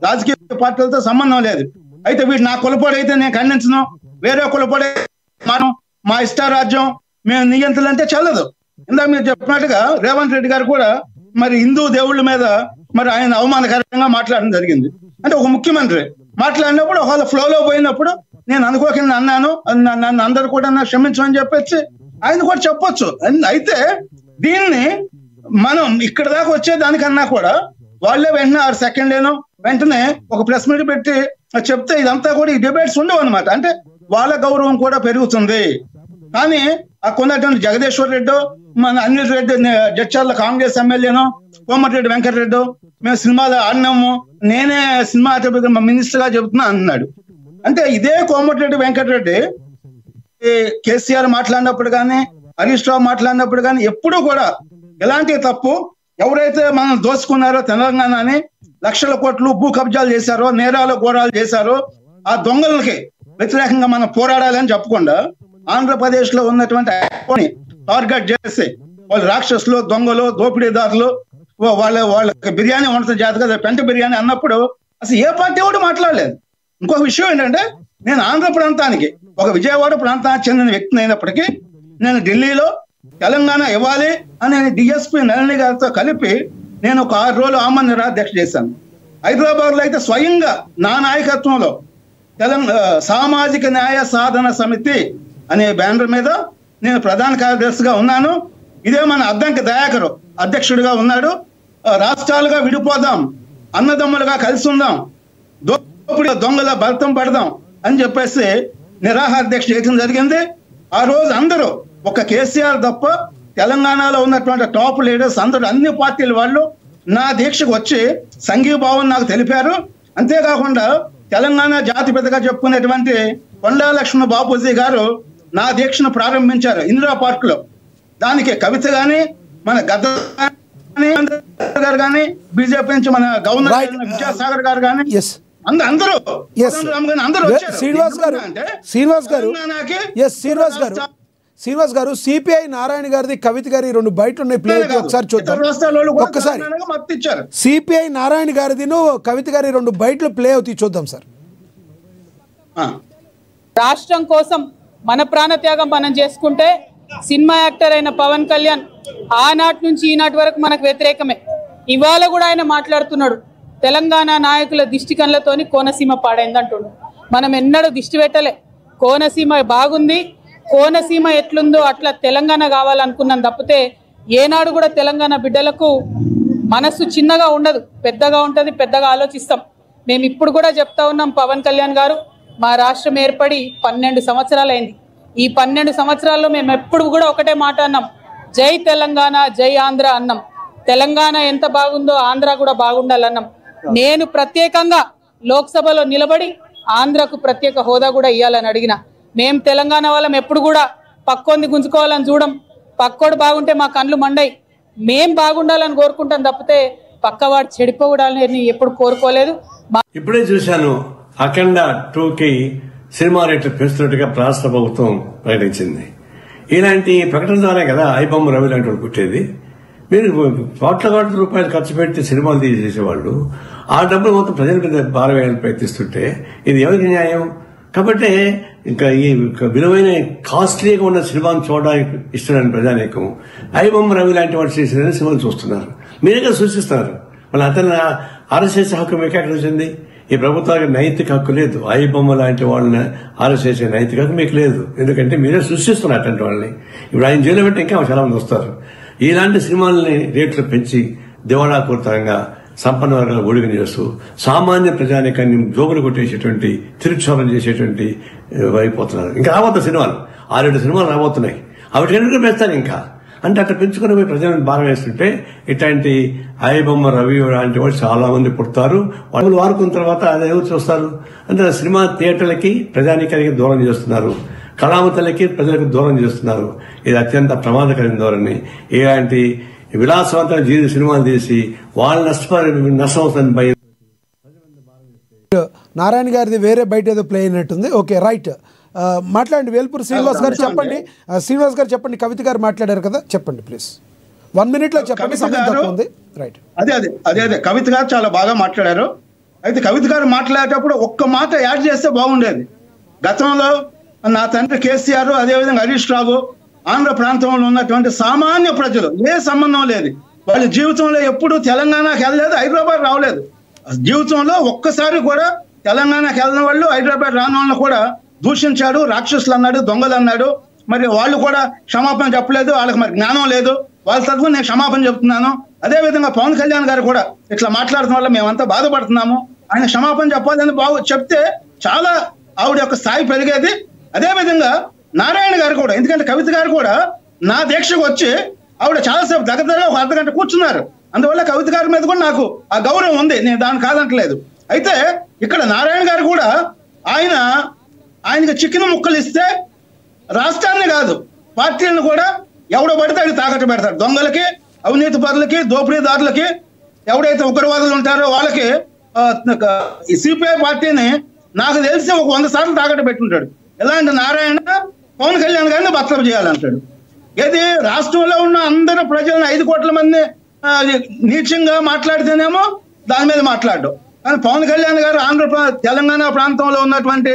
రాజకీయ పార్టీలతో సంబంధం లేదు. అయితే వీడు నా కులపొడి అయితే నేను ఖండించను, వేరే కులపొడి మనం మా ఇష్టారాజ్యం మేము నియంత్రణ చెల్లదు. ఇందాక మీరు చెప్పినట్టుగా రేవంత్ రెడ్డి గారు కూడా మరి హిందూ దేవుళ్ళ మీద మరి ఆయన అవమానకరంగా మాట్లాడడం జరిగింది. అంటే ఒక ముఖ్యమంత్రి మాట్లాడినప్పుడు ఒకవేళ ఫ్లోలో పోయినప్పుడు నేను అనుకోకుండా అన్నాను, నన్ను అందరు కూడా క్షమించమని చెప్పొచ్చు, ఆయన కూడా చెప్పొచ్చు. అయితే దీన్ని మనం ఇక్కడ దాకా వచ్చే దానికన్నా కూడా వాళ్ళే వెంటనే 6 సెకండ్లేనో వెంటనే ఒక ప్రెస్ మీట్ పెట్టి చెప్తే ఇదంతా కూడా ఈ డిబేట్స్ ఉండవు అనమాట. అంటే వాళ్ళ గౌరవం కూడా పెరుగుతుంది. కానీ ఆ కొన్నటువంటి జగదీశ్వర్ రెడ్డి, మన అనిల్ రెడ్డి జడ్చర్ల కాంగ్రెస్ ఎమ్మెల్యేనో, కోమటిరెడ్డి వెంకటరెడ్డి మేము సినిమాలో ఆడినాము, నేనే సినిమా మినిస్టర్ గా చెబుతున్నా అన్నాడు. అంటే ఇదే కోమటిరెడ్డి వెంకటరెడ్డి కేసీఆర్ మాట్లాడినప్పుడు కానీ హరీష్ రావు మాట్లాడినప్పుడు కానీ ఎప్పుడూ కూడా ఎలాంటి తప్పు ఎవరైతే మనం దోచుకున్నారో తెలంగాణని లక్షల కోట్లు భూ కబ్జాలు చేశారో, నేరాలు ఘోరాలు చేశారో ఆ దొంగలకి వ్యతిరేకంగా మనం పోరాడాలని చెప్పకుండా ఆంధ్రప్రదేశ్ లో ఉన్నటువంటి టార్గెట్ చేసి వాళ్ళు రాక్షసులు, దొంగలు, దోపిడీదారులు, వాళ్ళకి బిర్యానీ వండుతున్న జాతి కదా పెంట బిర్యానీ అన్నప్పుడు అసలు ఏ పార్టీ కూడా మాట్లాడలేదు. ఇంకొక విషయం ఏంటంటే నేను ఆంధ్ర ప్రాంతానికి ఒక విజయవాడ ప్రాంతానికి చెందిన వ్యక్తిని అయినప్పటికీ నేను ఢిల్లీలో తెలంగాణ ఇవ్వాలి అని డిఎస్పీ నళిని గారితో కలిపి నేను ఒక 6 రోజులు ఆమరణ నిరాదీక్ష చేశాను. హైదరాబాద్ లో అయితే స్వయంగా నా నాయకత్వంలో సామాజిక న్యాయ సాధన సమితి అనే బ్యానర్ మీద నేను ప్రధాన కార్యదర్శిగా ఉన్నాను. ఇదే మన అద్దంకి దయాకర్ అధ్యక్షుడిగా ఉన్నాడు. రాష్ట్రాలుగా విడిపోదాం, అన్నదమ్ములుగా కలిసి ఉందాం, దొంగల భర్తం పడదాం అని చెప్పేసి నిరాహార దీక్ష చేయడం జరిగింది. ఆ రోజు అందరూ ఒక కేసీఆర్ తప్ప తెలంగాణలో ఉన్నటువంటి టాప్ లీడర్స్ అందరూ అన్ని పార్టీల వాళ్ళు నా దీక్షకు వచ్చి సంఘీభావం నాకు తెలిపారు. అంతేకాకుండా తెలంగాణ జాతిపితగా చెప్పుకునేటువంటి కొండా లక్ష్మణ బాపూజీ గారు నా దీక్షను ప్రారంభించారు ఇందిరా పార్క్ లో. దానికి కవిత గాని మన గద్ద గారు కానీ బీజేపీ నుంచి మన గవర్నర్ విద్యాసాగర్ గారు కానీ అందరూ శ్రీనివాస్ గారు సిపిఐ నారాయణ గారిది కవిత గారి 2 బయట ఉన్నాయి, ప్లే ఒకసారి చూద్దాం. ఒక్కసారి సిపిఐ నారాయణ గారిది కవిత గారి 2 బయటలు ప్లే అవుతాయి, చూద్దాం సార్. రాష్ట్రం కోసం మన ప్రాణత్యాగం మనం చేసుకుంటే సినిమా యాక్టర్ అయిన పవన్ కళ్యాణ్ ఆనాటి నుంచి ఈనాటి వరకు మనకు వ్యతిరేకమే. ఇవాళ కూడా ఆయన మాట్లాడుతున్నాడు తెలంగాణ నాయకుల దిష్టి కళ్ళతోని కోనసీమ పాడైంది అంటున్నాడు. మనం ఎన్నడూ దిష్టి పెట్టలే. కోనసీమ బాగుంది, కోనసీమ ఎట్లుందో అట్లా తెలంగాణ కావాలనుకున్నాం తప్పితే ఏనాడు కూడా తెలంగాణ బిడ్డలకు మనస్సు చిన్నగా ఉండదు, పెద్దగా ఉంటుంది, పెద్దగా ఆలోచిస్తాం. మేము ఇప్పుడు కూడా చెప్తా ఉన్నాం, పవన్ కళ్యాణ్ గారు మా రాష్ట్రం ఏర్పడి 12 సంవత్సరాలు అయింది. ఈ 12 సంవత్సరాల్లో మేము ఎప్పుడు కూడా ఒకటే మాట అన్నాం, జై తెలంగాణ జై ఆంధ్ర అన్నాం. తెలంగాణ ఎంత బాగుందో ఆంధ్ర కూడా బాగుండాలన్నాం. నేను ప్రత్యేకంగా లోక్సభలో నిలబడి ఆంధ్రకు ప్రత్యేక హోదా కూడా ఇవ్వాలని అడిగిన. మేము తెలంగాణ వాళ్ళం ఎప్పుడు కూడా పక్కోంది గుంజుకోవాలని చూడం, పక్కోడు బాగుంటే మా కళ్ళు మండయి, మేం బాగుండాలని కోరుకుంటాం తప్పితే పక్కవాడు చెడిపోవడాలని ఎప్పుడు కోరుకోలేదు. ఇప్పుడే చూశాను అఖండ 2కి సినిమా రేట్లు పెంచుతున్నట్టుగా రాష్ట్ర ప్రభుత్వం ప్రకటించింది. ఇలాంటి ప్రకటన ద్వారా కదా ఐబొమ్మ రవి లాంటి వాళ్ళు పుట్టేది. మీరు కోట్ల రూపాయలు ఖర్చు పెట్టి సినిమాలు తీసేసేవాళ్ళు ఆ డబ్బులు మొత్తం ప్రజల మీద భారవేయాలని ప్రయత్నిస్తుంటే ఇది ఎవరికి న్యాయం? కాబట్టి ఇంకా ఈ విలువైన కాస్ట్లీగా ఉన్న సినిమాను చూడడానికి ఇష్టమైన ప్రజానీకం ఐబొమ్మ రవి లాంటి వాళ్ళు చేసిన సినిమాలు చూస్తున్నారు. మీరే సూచిస్తున్నారు. మళ్ళీ అతను ఆర్ఎస్ఎస్ హక్కు మీకు ఎక్కడ వచ్చింది? ఈ ప్రభుత్వానికి నైతిక హక్కు లేదు. ఐబొమ్మ లాంటి వాళ్ళని ఆర్ఎస్ఎస్ నైతిక హక్కు మీకు లేదు. ఎందుకంటే మీరే సృష్టిస్తున్నారు అటువంటి వాళ్ళని. ఇప్పుడు ఆయన జైలు పెట్టి ఇంకా చాలా మంది వస్తారు. ఇలాంటి సినిమాలని రేట్లు పెంచి దివాళా పూర్తంగా సంపన్న వర్గాల ఊడిగం చేస్తూ సామాన్య ప్రజానికాన్ని జోగులు కొట్టేసేటువంటి తిరుక్షోభం చేసేటువంటి అయిపోతున్నారు. ఇంకా రాబోతున్న సినిమాలు 6-7 సినిమాలు రాబోతున్నాయి. అవి ఎందుకు పెంచాలి ఇంకా అంటే అట్లా పెంచుకుని పోయి ప్రజలను భారం వేస్తుంటే ఇట్లాంటి ఐబొమ్మ రవి లాంటి వాళ్ళు చాలా మంది పుడతారు. వాళ్ళు వారుకున్న తర్వాత అది ఎవరు చూస్తారు అంటే సినిమా థియేటర్లకి ప్రజానికానికి దూరం చేస్తున్నారు, కళామతలకి ప్రజలకు దూరం చేస్తున్నారు. ఇది అత్యంత ప్రమాదకరమైన ధోరణి. ఇలాంటి విలాసవంతమైన జీవిత సినిమాలు తీసి వాళ్ళు నష్టం భయం. నారాయణ గారిది వేరే బయట ఏదో ప్లే అయినట్టుంది. ఓకే రైట్, మాట్లాడండి. వేల్పూర్ శ్రీనివాస్ గారు చెప్పండి. శ్రీనివాస్ గారు చెప్పండి. కవిత గారు మాట్లాడారు కదా, చెప్పండి ప్లీజ్. 1 minute లో చెప్పండి, సమయం తక్కువ ఉంది. రైట్. అదే కవిత గారు చాలా బాగా మాట్లాడారు. అయితే కవిత గారు మాట్లాడేటప్పుడు ఒక్క మాట యాడ్ చేస్తే బాగుండేది. గతంలో నా తండ్రి కేసీఆర్, అదేవిధంగా హరీష్ రావు, ఆంధ్ర ప్రాంతంలో ఉన్నటువంటి సామాన్య ప్రజలు ఏ సంబంధం లేదు, వాళ్ళ జీవితంలో ఎప్పుడు తెలంగాణకి వెళ్ళలేదు, హైదరాబాద్ రావలేదు. జీవితంలో ఒక్కసారి కూడా తెలంగాణకి వెళ్ళిన వాళ్ళు, హైదరాబాద్ రాని వాళ్ళని కూడా దూషించాడు, రాక్షసులు అన్నాడు, దొంగలు అన్నాడు. మరి వాళ్ళు కూడా క్షమాపణ చెప్పలేదు, వాళ్ళకి మరి జ్ఞానం లేదు. వాళ్ళ తరఫున నేను క్షమాపణ చెప్తున్నాను. అదేవిధంగా పవన్ కళ్యాణ్ గారు కూడా ఇట్లా మాట్లాడటం వల్ల మేమంతా బాధపడుతున్నాము, ఆయన క్షమాపణ చెప్పాలని చెప్తే చాలా ఆవిడ యొక్క స్థాయి పెరిగేది. అదేవిధంగా నారాయణ గారు కూడా, ఎందుకంటే కవిత గారు కూడా నా దీక్షకు వచ్చి ఆవిడ చాలాసేపు దగ్గర ఒక అర్ధగంట కూర్చున్నారు. అందువల్ల కవిత గారి మీద కూడా నాకు ఆ గౌరవం ఉంది, నేను దాన్ని కాదంటలేదు. అయితే ఇక్కడ నారాయణ గారు కూడా ఆయనకి చికెన్ ముక్కలు ఇస్తే రాష్ట్రాన్ని కాదు పార్టీలను కూడా ఎవడో పడితే అది తాకట్టు పెడతారు. దొంగలకి, అవినీతి పరులకి, దోపిడీదారులకి, ఎవడైతే ఉగ్రవాదులు ఉంటారో వాళ్ళకి ఈ సిపిఐ పార్టీని నాకు తెలిసి ఒక 100 సార్లు తాకట్టు పెట్టుంటాడు. ఎలాంటి నారాయణ పవన్ కళ్యాణ్ గారిని బత్తం చేయాలంటాడు. ఏది రాష్ట్రంలో ఉన్న అందరు ప్రజలను 5 కోట్ల మంది నీచంగా మాట్లాడితేనేమో దాని మీద మాట్లాడడం. కానీ పవన్ కళ్యాణ్ గారు తెలంగాణ ప్రాంతంలో ఉన్నటువంటి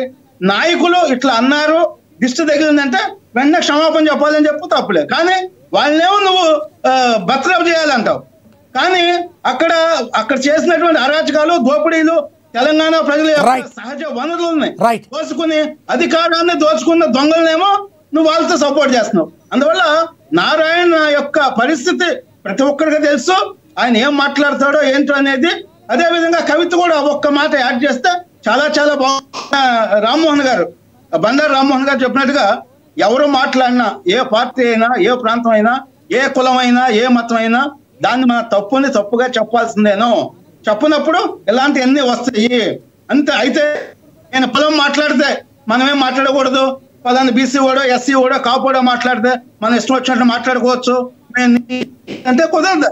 నాయకులు ఇట్లా అన్నారు, దిష్టి తగిలిందంటే వెంటనే క్షమాపణ చెప్పాలని చెప్పు తప్పులే. కానీ వాళ్ళనేమో నువ్వు బత్రం చేయాలంటావు. కానీ అక్కడ చేసినటువంటి అరాచకాలు, దోపిడీలు, తెలంగాణ ప్రజల సహజ వనరులని దోచుకుని అధికారాన్ని దోచుకున్న దొంగలనేమో నువ్వు వాళ్ళతో సపోర్ట్ చేస్తున్నావు. అందువల్ల నారాయణ యొక్క పరిస్థితి ప్రతి ఒక్కరికి తెలుసు, ఆయన ఏం మాట్లాడతాడో ఏంటో అనేది. అదే విధంగా కవిత కూడా ఒక్క మాట యాడ్ చేస్తే చాలా చాలా బాగుంది. రామ్మోహన్ గారు, బండారు రామ్మోహన్ గారు చెప్పినట్టుగా ఎవరు మాట్లాడినా, ఏ పార్టీ అయినా, ఏ ప్రాంతం అయినా, ఏ కులం అయినా, ఏ మతం అయినా దాన్ని మన తప్పుని తప్పుగా చెప్పాల్సిందేనో. చెప్పినప్పుడు ఇలాంటివన్నీ వస్తాయి అంతే. అయితే నేను పదం మాట్లాడితే మనమేం మాట్లాడకూడదు, పదాన్ని బీసీ ఓడో, ఎస్సీ ఓడో, కాపోడో మాట్లాడితే మనం ఇష్టం వచ్చినట్టు మాట్లాడుకోవచ్చు అంటే కుదరదు.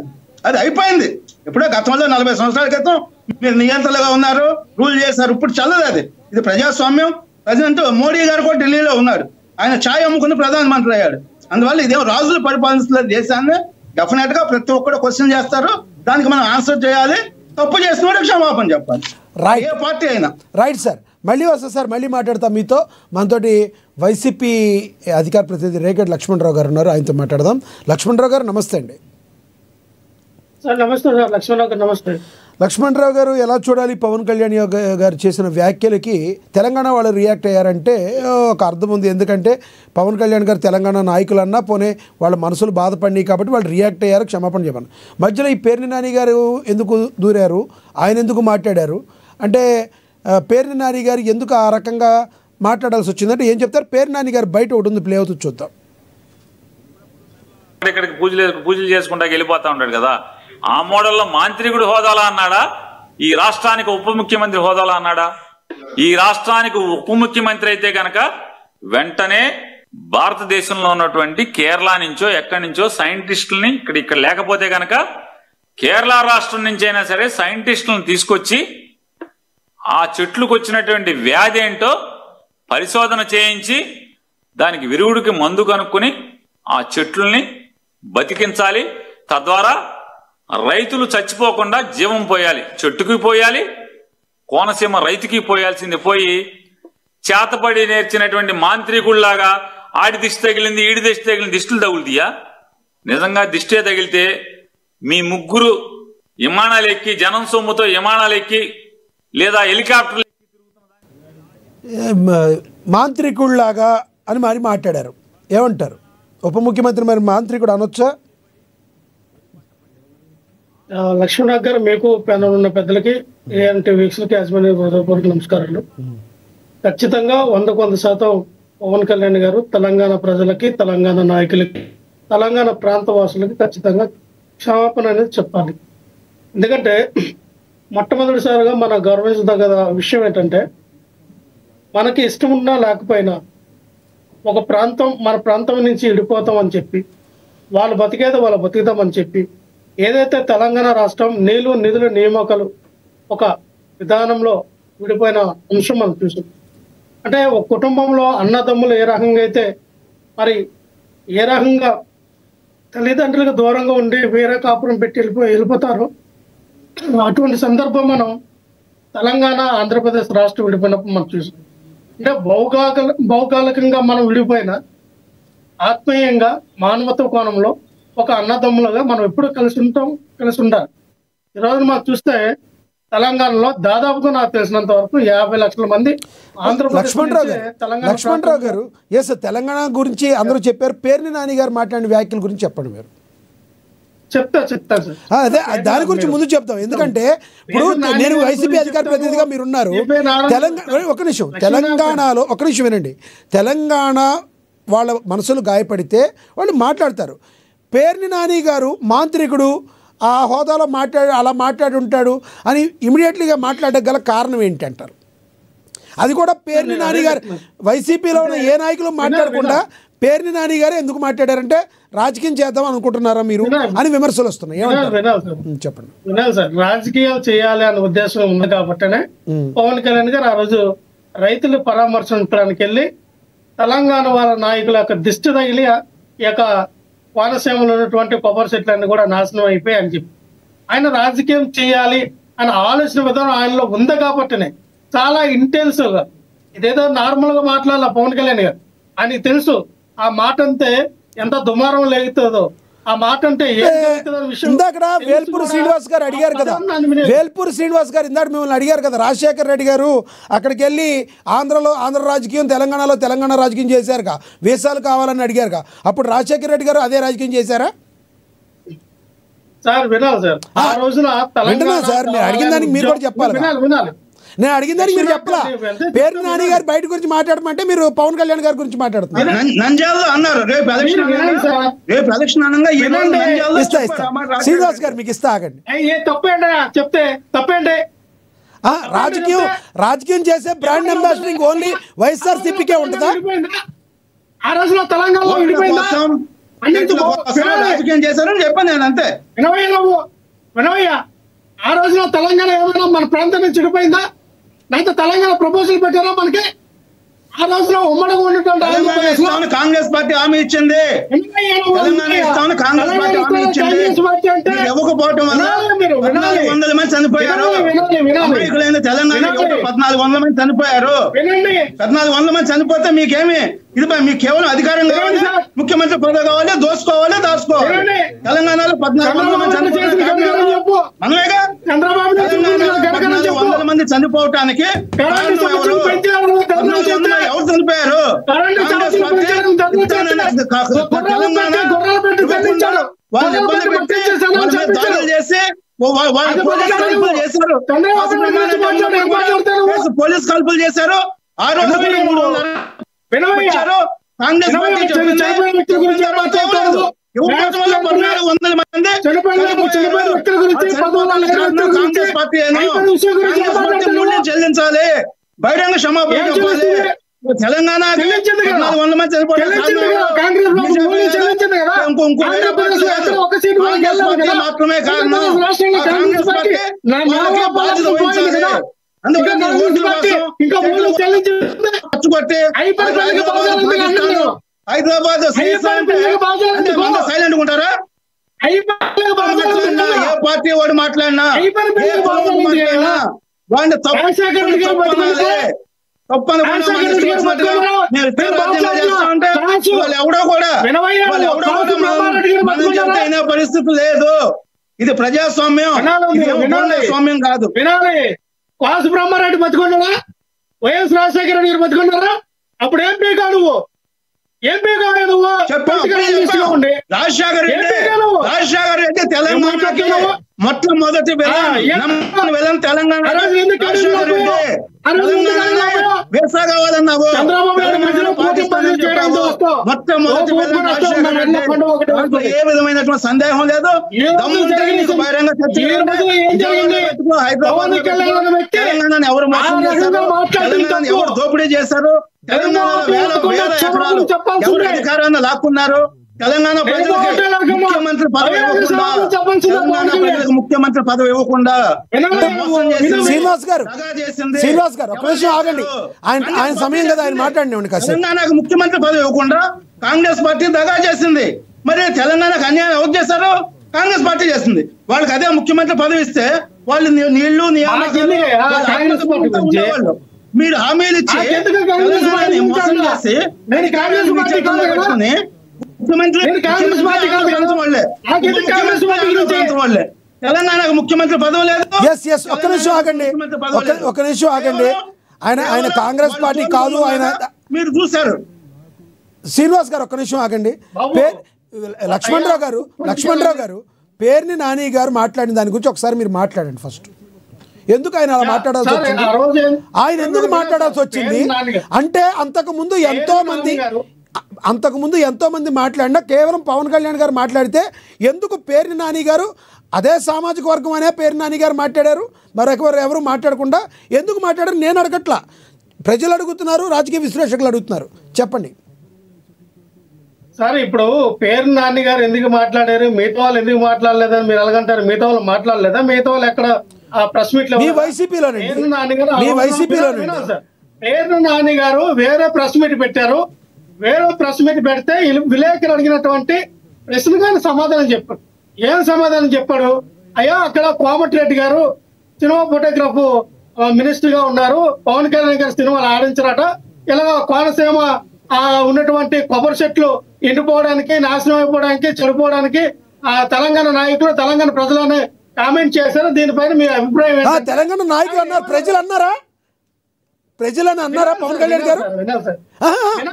అది అయిపోయింది. ఇప్పుడే గతంలో 40 సంవత్సరాల క్రితం మీరు నియంత్రణగా ఉన్నారు, రూల్ చేశారు. ఇప్పుడు చల్లదు అది. ఇది ప్రజాస్వామ్యం. ప్రెసిడెంట్ మోడీ గారు కూడా ఢిల్లీలో ఉన్నాడు, ఆయన ఛాయ్ అమ్ముకుని ప్రధానమంత్రి అయ్యాడు. అందువల్ల ఇదేమో రాజులు పరిపాలిస్తున్న దేశాన్ని డెఫినెట్ గా ప్రతి ఒక్కరు క్వశ్చన్ చేస్తారు, దానికి మనం ఆన్సర్ చేయాలి. తప్పు చేసిన వాడు క్షమాపణ చెప్పాలి, ఏ పార్టీ అయినా. రైట్ సార్, మళ్ళీ వస్తా సార్, మళ్ళీ మాట్లాడతాం మీతో. మనతోటి వైసీపీ అధికార ప్రతినిధి రేగడి లక్ష్మణరావు గారు ఉన్నారు, ఆయనతో మాట్లాడదాం. లక్ష్మణరావు గారు నమస్తే అండి. సార్ నమస్తే సార్. లక్ష్మణరావు గారు నమస్తే. లక్ష్మణరావు గారు, ఎలా చూడాలి పవన్ కళ్యాణ్ గారు చేసిన వ్యాఖ్యలకి? తెలంగాణ వాళ్ళు రియాక్ట్ అయ్యారంటే ఒక అర్థం ఉంది, ఎందుకంటే పవన్ కళ్యాణ్ గారు తెలంగాణ నాయకులన్నా పోనే వాళ్ళ మనసులు బాధపడినాయి కాబట్టి వాళ్ళు రియాక్ట్ అయ్యారు, క్షమాపణ చెప్పాను. మధ్యలో ఈ పేర్ని నాని గారు ఎందుకు దూరారు, ఆయన ఎందుకు మాట్లాడారు అంటే పేర్ని నాని గారు ఎందుకు ఆ రకంగా మాట్లాడాల్సి వచ్చిందంటే ఏం చెప్తారు? పేర్ని నాని గారు బయట ఒకటి ఉంది, ప్లే అవుతుంది, చూద్దాం. ఇక్కడికి పూజలు చేసుకుంటా వెళ్ళిపోతా ఉంటాడు కదా, ఆ మోడల్లో మాంత్రికుడు హోదాలా అన్నాడా, ఈ రాష్ట్రానికి ఉప ముఖ్యమంత్రి హోదాలా అన్నాడా? ఈ రాష్ట్రానికి ఉప ముఖ్యమంత్రి అయితే కనుక వెంటనే భారతదేశంలో ఉన్నటువంటి కేరళ నుంచో ఎక్కడి నుంచో సైంటిస్టులని ఇక్కడ లేకపోతే కనుక కేరళ రాష్ట్రం నుంచి అయినా సరే సైంటిస్టులను తీసుకొచ్చి ఆ చెట్లకు వచ్చినటువంటి వ్యాధి ఏంటో పరిశోధన చేయించి దానికి విరుగుడికి మందు కనుక్కొని ఆ చెట్లని బతికించాలి. తద్వారా రైతులు చచ్చిపోకుండా జీవం పోయాలి, చెట్టుకి పోయాలి, కోనసీమ రైతుకి పోయాల్సింది పోయి చేతపడి నేర్చినటువంటి మాంత్రికుల్లాగా ఆడి దిష్టి తగిలింది, ఈడి దిష్టి తగిలింది, దిష్టిలు తగులుతాయా? నిజంగా దిష్టే తగిలితే మీ ముగ్గురు విమానాలు ఎక్కి, జనం సొమ్ముతో విమానాలు ఎక్కి లేదా హెలికాప్టర్లు మాంత్రికుల్లాగా అని మరి మాట్లాడారు. ఏమంటారు? ఉప ముఖ్యమంత్రి మరి మాంత్రికుడు అనొచ్చా? లక్ష్మణ్ గారు, మీకు ప్యానల్ ఉన్న పెద్దలకి, ఏఎన్టీ వీక్షకులకి, యాజమాన్య హృదయపూర్వక నమస్కారాలు. ఖచ్చితంగా 100% పవన్ కళ్యాణ్ గారు తెలంగాణ ప్రజలకి, తెలంగాణ నాయకులకి, తెలంగాణ ప్రాంత వాసులకి ఖచ్చితంగా క్షమాపణ అనేది చెప్పాలి. ఎందుకంటే మొట్టమొదటిసారిగా మన గౌరవించదగ్గ విషయం ఏంటంటే, మనకి ఇష్టం ఉన్నా లేకపోయినా ఒక ప్రాంతం మన ప్రాంతం నుంచి విడిపోతామని చెప్పి, వాళ్ళు బతికేదో వాళ్ళు బతుకుతామని చెప్పి, ఏదైతే తెలంగాణ రాష్ట్రం నీళ్లు నిధుల నియామకాలు ఒక విధానంలో విడిపోయిన అంశం మనం చూసాం. అంటే ఒక కుటుంబంలో అన్నదమ్ములు ఏ రకంగా అయితే మరి ఏ రకంగా తల్లిదండ్రులకు దూరంగా ఉండి వేరే కాపురం పెట్టి వెళ్ళిపోతారో, అటువంటి సందర్భం మనం తెలంగాణ ఆంధ్రప్రదేశ్ రాష్ట్రం విడిపోయినప్పుడు మనం చూసాం. అంటే భౌగోళికంగా మనం విడిపోయిన ఆత్మీయంగా మానవత్వ కోణంలో ఒక అన్నదమ్ములుగా మనం ఎప్పుడు కలిసి ఉండాలి. ఈరోజు మనం చూస్తే తెలంగాణలో దాదాపుగా నాకు తెలిసినంత వరకు 50 లక్షల మంది లక్ష్మణరావు గారు ఎస్ తెలంగాణ గురించి అందరూ చెప్పారు. పేర్ని నాని గారు మాట్లాడిన వ్యాఖ్యల గురించి చెప్పండి మీరు. చెప్తా సార్. అదే దాని గురించి ముందు చెప్తాం. ఎందుకంటే ఇప్పుడు నేను వైసీపీ అధికార ప్రతినిధిగా మీరున్నారు. తెలంగాణ ఒక నిమిషం వినండి. తెలంగాణ వాళ్ళ మనసులు గాయపడితే వాళ్ళు మాట్లాడతారు. పేర్ని నాని గారు మాంత్రికుడు, ఆ హోదాలో అలా మాట్లాడి ఉంటాడు అని ఇమీడియట్లీగా మాట్లాడగల కారణం ఏంటంటారు? అది కూడా పేర్ని నాని గారు వైసీపీలో ఉన్న ఏ నాయకులు మాట్లాడకుండా పేర్ని నాని గారు ఎందుకు మాట్లాడారంటే రాజకీయం చేద్దాం అనుకుంటున్నారా మీరు అని విమర్శలు వస్తున్నాయి. చెప్పండి. వినాలి సార్, రాజకీయాలు చేయాలి అనే ఉద్దేశం ఉంది కాబట్టినే పవన్ కళ్యాణ్ గారు ఆ రోజు రైతులు పరామర్శించడానికి వెళ్ళి తెలంగాణ వాళ్ళ నాయకుల యొక్క దిష్టి తగిలి ఈ యొక్క కోనసీమలో ఉన్నటువంటి కొబ్బరి చెట్లన్నీ కూడా నాశనం అయిపోయి అని చెప్పి ఆయన రాజకీయం చేయాలి అనే ఆలోచన విధానం ఆయనలో ఉంది కాబట్టినే చాలా ఇంటెన్సివ్ గా, ఇదేదో నార్మల్ గా మాట్లాడాల పవన్ కళ్యాణ్ గారు. ఆయనకి తెలుసు ఆ మాట అంతే ఎంత దుమారం లేగుతుందో, ఆ మాట అంటే ఇందాక వేల్పూర్ శ్రీనివాస్ గారు అడిగారు కదా, వేల్పూర్ శ్రీనివాస్ గారు ఇందాక మిమ్మల్ని అడిగారు కదా, రాజశేఖర రెడ్డి గారు అక్కడికి వెళ్ళి ఆంధ్ర రాజకీయం తెలంగాణలో తెలంగాణ రాజకీయం చేశారుగా, వీసాలు కావాలని అడిగారుగా, అప్పుడు రాజశేఖర రెడ్డి గారు అదే రాజకీయం చేశారా? సార్ వినాలి సార్, ఆ రోజున సార్ మీరు అడిగిన దానికి మీరు కూడా చెప్పాలి. వినాలి, నేను అడిగిన దానికి మీరు చెప్పలా. పేర్ని నాని గారు బయట గురించి మాట్లాడమంటే మీరు పవన్ కళ్యాణ్ గారి గురించి మాట్లాడుతున్నారు. శ్రీనివాస్ గారు మీకు ఇస్తా, ఆగండి. చెప్తే తప్పేంటి? రాజకీయం చేసే బ్రాండ్ అంబాసిడరింగ్ ఓన్లీ వైఎస్ఆర్సీపీకే ఉంటుందా? ఆ రోజులో తెలంగాణలో రాజకీయం చేశారని చెప్పాను నేను అంతే. వినవయ్యా, ఆ రోజులో తెలంగాణ ఏమైనా మన ప్రాంతం నుంచి చెడిపోయిందా? అయితే తెలంగాణ ప్రపోజల్ పెట్టారా మనకి? ఆ రోజులో ఉమ్మడిగా ఉన్నటువంటి కాంగ్రెస్ పార్టీ హామీ ఇచ్చింది, తెలంగాణ ఇస్తామని కాంగ్రెస్ పార్టీ హామీ ఇచ్చింది. ఇవ్వకపోవటం వల్ల 1400 మంది చనిపోయారు. అమాయకులైన తెలంగాణ 1400 మంది చనిపోయారు. 1400 మంది చనిపోతే మీకేమి ఇది? మీకు కేవలం అధికారం కావాలి, ముఖ్యమంత్రి పదవి కావాలి, దోసుకోవాలి, దాచుకోవాలి. తెలంగాణలో 1400 మంది చనిపోయారు. మనమేగా 1400 మంది చనిపోవటానికి ఎవరు చనిపోయారు? వాళ్ళు ఇబ్బంది పెట్టి దాడులు చేసి పోలీస్ కాల్పులు చేశారు. ఆ రోజు 300 కాంగ్రెస్ పార్టీ 1400 మంది కాంగ్రెస్ పార్టీ మూల్యం చెల్లించాలి, బహిరంగ క్షమాపణ చెప్పాలి. తెలంగాణ 1400 మంది మాత్రమే కారణం. కాంగ్రెస్ పార్టీ బాధ్యత వహించాలి. అందుకని ఖర్చు కొట్టి హైదరాబాద్ సైలెంట్ ఉంటారా? ఏ పార్టీ వాడు మాట్లాడినా వాడిని ఎవడో కూడా పరిస్థితి లేదు. ఇది ప్రజాస్వామ్యం, స్వామ్యం కాదు. వాసు బ్రహ్మారెడ్డి బతుకున్నారా? వైఎస్ రాజశేఖర రెడ్డి గారు బతుకున్నారా? అప్పుడు ఏం పీకా నువ్వు? ఏం పీకా నువ్వు? రాజశేఖర రెడ్డి తెలంగాణకి మొట్టమొదటి విలన్ తెలంగాణ వేసా కావాలన్నావు. మొట్టమొదటి ఏ విధమైనటువంటి సందేహం లేదు. బహిరంగ హైదరాబాద్ తెలంగాణ ఎవరు మోసం చేశారు, తెలంగాణ ఎవరు దోపిడీ చేశారు, తెలంగాణలో వేల ఎకరాలు ఎవరు అధికారాన్ని లాక్కున్నారు, తెలంగాణ ప్రజలకు ముఖ్యమంత్రి పదవి ఇవ్వకుండా, తెలంగాణ ప్రజలకు ముఖ్యమంత్రి పదవి ఇవ్వకుండా శ్రీనివాస్ గారు ఒక నిమిషం ఆగండి. ఆయన సమయం కదా, ఆయన మాట్లాడినండి. తెలంగాణకు ముఖ్యమంత్రి పదవి ఇవ్వకుండా కాంగ్రెస్ పార్టీ దగా చేసింది. మరి తెలంగాణకు అన్యాయం ఎవరు చేశారు? కాంగ్రెస్ పార్టీ చేసింది. వాళ్ళకి అదే ముఖ్యమంత్రి పదవి ఇస్తే వాళ్ళు నీళ్లు నియామకాలు మీరు హామీలు ఇచ్చి మోసం చేసి వాళ్ళే తెలంగాణకు ముఖ్యమంత్రి పదవి లేదు. ఒక్క నిమిషం ఆగండి. ఆయన కాంగ్రెస్ పార్టీ కాదు. ఆయన మీరు చూశారు. శ్రీనివాస్ గారు ఒక్క నిమిషం ఆగండి. లక్ష్మణరావు గారు పేర్ని నాని గారు మాట్లాడిన దాని గురించి ఒకసారి మీరు మాట్లాడండి. ఫస్ట్ ఎందుకు ఆయన అలా మాట్లాడాల్సి వచ్చింది? ఆయన ఎందుకు మాట్లాడాల్సి వచ్చింది అంటే అంతకుముందు ఎంతో మంది మాట్లాడినా కేవలం పవన్ కళ్యాణ్ గారు మాట్లాడితే ఎందుకు పేర్ని నాని గారు అదే సామాజిక వర్గం అనే పేర్ని నాని గారు మాట్లాడారు, మరొకరు ఎవరు మాట్లాడకుండా ఎందుకు మాట్లాడారు? నేను అడగట్లా, ప్రజలు అడుగుతున్నారు, రాజకీయ విశ్లేషకులు అడుగుతున్నారు. చెప్పండి సార్. ఇప్పుడు పేరు నాని గారు ఎందుకు మాట్లాడారు, మిగతా వాళ్ళు ఎందుకు మాట్లాడలేదని మీరు ఎలాగంటారు? మిగతా వాళ్ళు మాట్లాడలేదా? మిగతా వాళ్ళు ఎక్కడ ఆ ప్రెస్ మీట్ లో పేరు నాని గారు వేరే ప్రెస్ మీట్ పెట్టారు. వేరే ప్రెస్ మీట్ పెడితే విలేకరు అడిగినటువంటి ప్రశ్నకు సమాధానం చెప్పారు. ఏం సమాధానం చెప్పాడు? అయ్యా అక్కడ కోమటిరెడ్డి గారు సినిమా ఫోటోగ్రాఫ్ మినిస్టర్ గా ఉన్నారు, పవన్ కళ్యాణ్ గారు సినిమాలు ఆడించారట. ఇలా కోనసీమ ఉన్నటువంటి కొబ్బరి చెట్లు ఎండిపోవడానికి, నాశనం అయిపోవడానికి, చెడిపోవడానికి ఆ తెలంగాణ నాయకులు, తెలంగాణ ప్రజలనే కామెంట్ చేశారు. దీనిపైన మీ అభిప్రాయం? తెలంగాణ నాయకులు అన్నారు, ప్రజలు అన్నారా? ప్రజలని అన్నారా పవన్ కళ్యాణ్ గారు?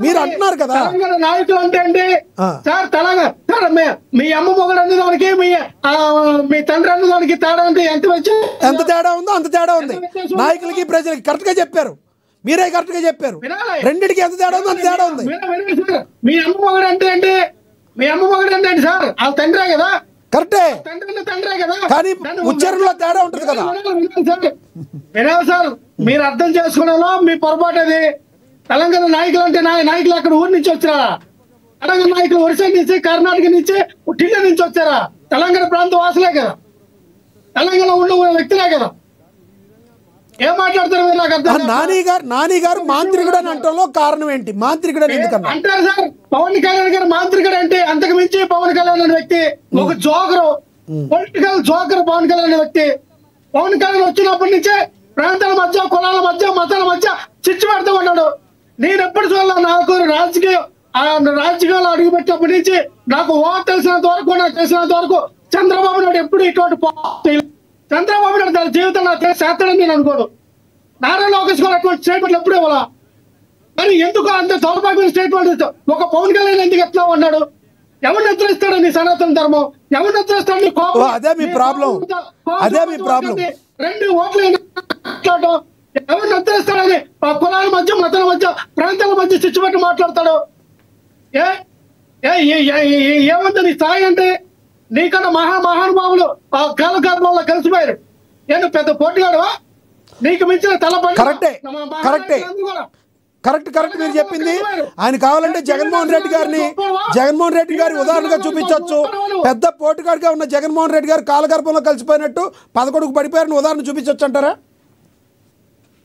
మీరు అంటున్నారు కదా తెలంగాణ నాయకులు అంటే అండి సార్. తెలంగాణ సార్ మీ అమ్మ మొగడు అనే దానికి మీ తండ్రి అన్న దానికి తేడా అంటే ఎంత తేడా ఉందో అంత తేడా ఉంది. నాయకులకి ప్రజలకి కరెక్ట్ గా చెప్పారు, మీరే కరెక్ట్ గా చెప్పారు. రెండింటికి ఎంత తేడా ఉందో అంత తేడా ఉంది. మీ అమ్మ మొగడు అంటే ఏంటి? మీ అమ్మ మొగడు అంటే ఏంటి సార్? వాళ్ళ తండ్రే కదా, కరెక్టే, తండ్రే కదా, కానీ ఉచ్చారణలో తేడా ఉంటుంది కదా. వినాలి సార్, మీరు అర్థం చేసుకోవడంలో మీ పొరపాటు. అది తెలంగాణ నాయకులు అంటే నాయకులు అక్కడ ఊరి నుంచి వచ్చారా? తెలంగాణ నాయకులు ఒరిస్సా నుంచి, కర్ణాటక నుంచి, ఢిల్లీ నుంచి వచ్చారా? తెలంగాణ ప్రాంత వాసులే కదా, తెలంగాణ ఉన్న వ్యక్తులే కదా. ఏం మాట్లాడతారు మీరు? నాకు అర్థం. నాని గారు మాంత్రికుడు అని అంటంలో కారణం ఏంటి? మాంత్రికుడు అని ఎందుకన్నా అంటారు సార్? పవన్ కళ్యాణ్ గారు మాంత్రికుడు అంటే అంతకు మించి పవన్ కళ్యాణ్ అనే వ్యక్తి ఒక joker, political joker. Pawan Kalyan అనే వ్యక్తి పవన్ కళ్యాణ్ వచ్చినప్పటి నుంచే ప్రాంతాల మధ్య, కులాల మధ్య, మతాల మధ్య చిచ్చు పెడతా ఉన్నాడు. నేను ఎప్పుడు చూడాలి, నాకు రాజకీయాలు అడుగుపెట్టినప్పటి నుంచి నాకు తెలిసినంత వరకు, నాకు తెలిసినంత వరకు చంద్రబాబు నాయుడు ఎప్పుడు ఇటువంటి చంద్రబాబు నాయుడు తన జీవితం నాకు చేస్తాడని నేను అనుకోను. నారా లోకేష్ గారు అటువంటి స్టేట్మెంట్లు ఎప్పుడు ఇవ్వాలా? మరి ఎందుకు అంత దౌర్భాగ్యమైన స్టేట్మెంట్ ఒక పవన్ కళ్యాణ్ ఎందుకు ఎట్లా ఉన్నాడు? ఎవరిని హెచ్చరిస్తాడు నీ సనాతన ధర్మం? ఎవరిని హెచ్చరిస్తాడు నీ కోపం? అదే మీ ప్రాబ్లం. 2 ఓట్లు ఎవరిని హెచ్చరిస్తాడని కులాల మధ్య, మతాల మధ్య, ప్రాంతాల మధ్య చిచ్చు పెట్టి మాట్లాడతాడు. ఏమంత నీ స్థాయి అంటే? నీకన్నా మహానుభావులు ఆ కాలగర్భంలో కలిసిపోయారు. నేను పెద్ద పోటీగాడువా? నీకు మించిన తలపండి. కరెక్ట్ మీరు చెప్పింది. ఆయన కావాలంటే జగన్మోహన్ రెడ్డి గారి ఉదాహరణగా చూపించవచ్చు. పెద్ద పోటుగాడిగా ఉన్న జగన్మోహన్ రెడ్డి గారు కాలగర్భంలో కలిసిపోయినట్టు 11కు పడిపోయారని ఉదాహరణ చూపించవచ్చు అంటారా?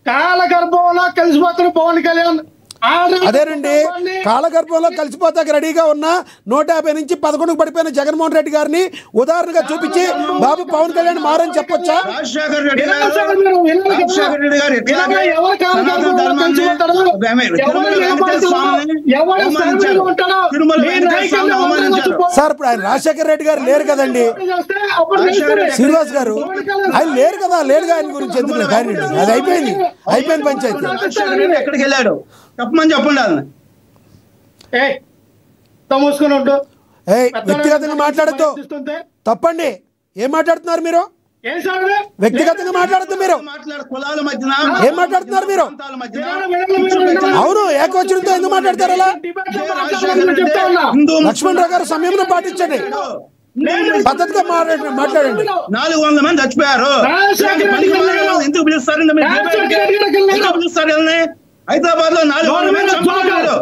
కాలగర్భంలో కలిసిపోతున్న పవన్ కళ్యాణ్ అదేనండి, కాలగర్భంలో కలిసిపోతాక రెడీగా ఉన్న 150 నుంచి 11కు పడిపోయిన జగన్మోహన్ రెడ్డి గారిని ఉదాహరణగా చూపించి బాబు పవన్ కళ్యాణ్ మారని చెప్పొచ్చా? సార్ ఇప్పుడు ఆయన రాజశేఖర రెడ్డి గారు లేరు కదండి, శ్రీనివాస్ గారు ఆయన లేరు కదా, లేరుగా ఆయన గురించి ఎందుకు కానీ అది అయిపోయింది పంచాయతీ. ఎక్కడికి వెళ్ళాడు చెప్పమని చెప్పండి. వ్యక్తిగతంగా మాట్లాడద్దు, తప్పండి. ఏం మాట్లాడుతున్నారు మీరు? వ్యక్తిగతంగా మాట్లాడుతూ మీరు ఏం మాట్లాడుతున్నారు మీరు? అవును, ఏకవచనంతో ఎందుకు మాట్లాడతారు అలా? లక్ష్మణ్ రావు గారు సంయమనం పాటించండి, పద్ధతిగా మాట్లాడండి. 400 మంది చచ్చిపోయారు, ఎందుకు పిలుస్తారు? హైదరాబాద్ లో 400 మంది చంపారు.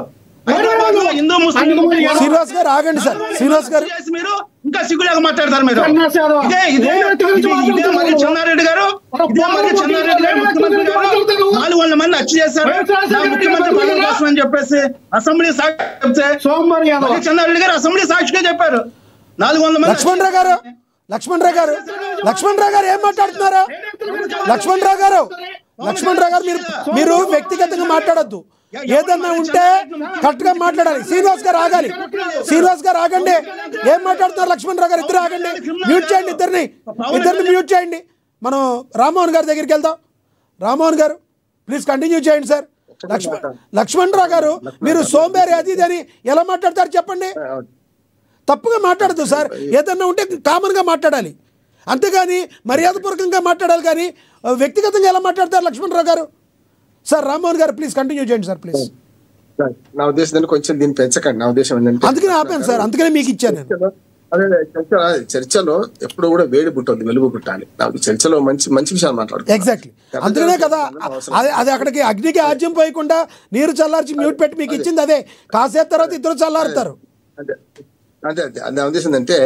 శ్రీనివాస్ గారు ఆగండి సార్. శ్రీనివాస్ గారు మీరు ఇంకా సిగ్గులేక మాట్లాడతారు మీరు. చెన్నారెడ్డి గారు ముఖ్యమంత్రి గారు 400 మంది హత్య చేశారు ముఖ్యమంత్రి పదవి కోసం అని చెప్పేసి అసెంబ్లీ సాక్షి చెప్తే చెన్నారెడ్డి గారు అసెంబ్లీ సాక్షిగా చెప్పారు 400 మంది. లక్ష్మణ్ రావు గారు ఏం మాట్లాడుతున్నారా? లక్ష్మణ్ రావు గారు మీరు వ్యక్తిగతంగా మాట్లాడొద్దు. ఏదన్నా ఉంటే కరెక్ట్ గా మాట్లాడాలి. శ్రీనివాస్ గారు ఆగండి. ఏం మాట్లాడుతున్నారు? లక్ష్మణ్ రావు గారు ఇద్దరు ఆగండి. మ్యూట్ చేయండి, ఇద్దరిని మ్యూట్ చేయండి. మనం రామ్మోహన్ గారి దగ్గరికి వెళ్దాం. రామ్మోహన్ గారు ప్లీజ్ కంటిన్యూ చేయండి సార్. లక్ష్మణ్ రావు గారు మీరు సోంబేరి అది ఇది అని ఎలా మాట్లాడతారు చెప్పండి? తప్పుగా మాట్లాడద్దు సార్. ఏదన్నా ఉంటే కామన్ గా మాట్లాడాలి, అంతేగాని మర్యాదపూర్వకంగా మాట్లాడాలి. కానీ వ్యక్తిగతంగా ఎలా మాట్లాడతారు లక్ష్మణ్ రావు గారు? సార్ రామ్మోహన్ గారు ప్లీజ్ కంటిన్యూ చేయండి సార్ ప్లీజ్. నా ఉద్దేశం కొంచెం దీన్ని పెంచకండి. నా ఉద్దేశం ఏంటంటే అందుకనే ఆపాను సార్, అందుకనే మీకు ఇచ్చాను నేను. అదే చర్చలో ఎప్పుడు కూడా వేడి పుట్టొద్దు, వెలుగు పుట్టాలి. చర్చలో మంచి విషయాలు మాట్లాడుతుంది. ఎగ్జాక్ట్లీ, అందుకనే కదా అది అక్కడికి అగ్నికి ఆజ్యం పోయకుండా నీరు చల్లార్చి మ్యూట్ పెట్టి మీకు ఇచ్చింది. అదే కాసేపు తర్వాత ఇద్దరు చల్లారుతారు. అదే నా ఉద్దేశం ఏంటంటే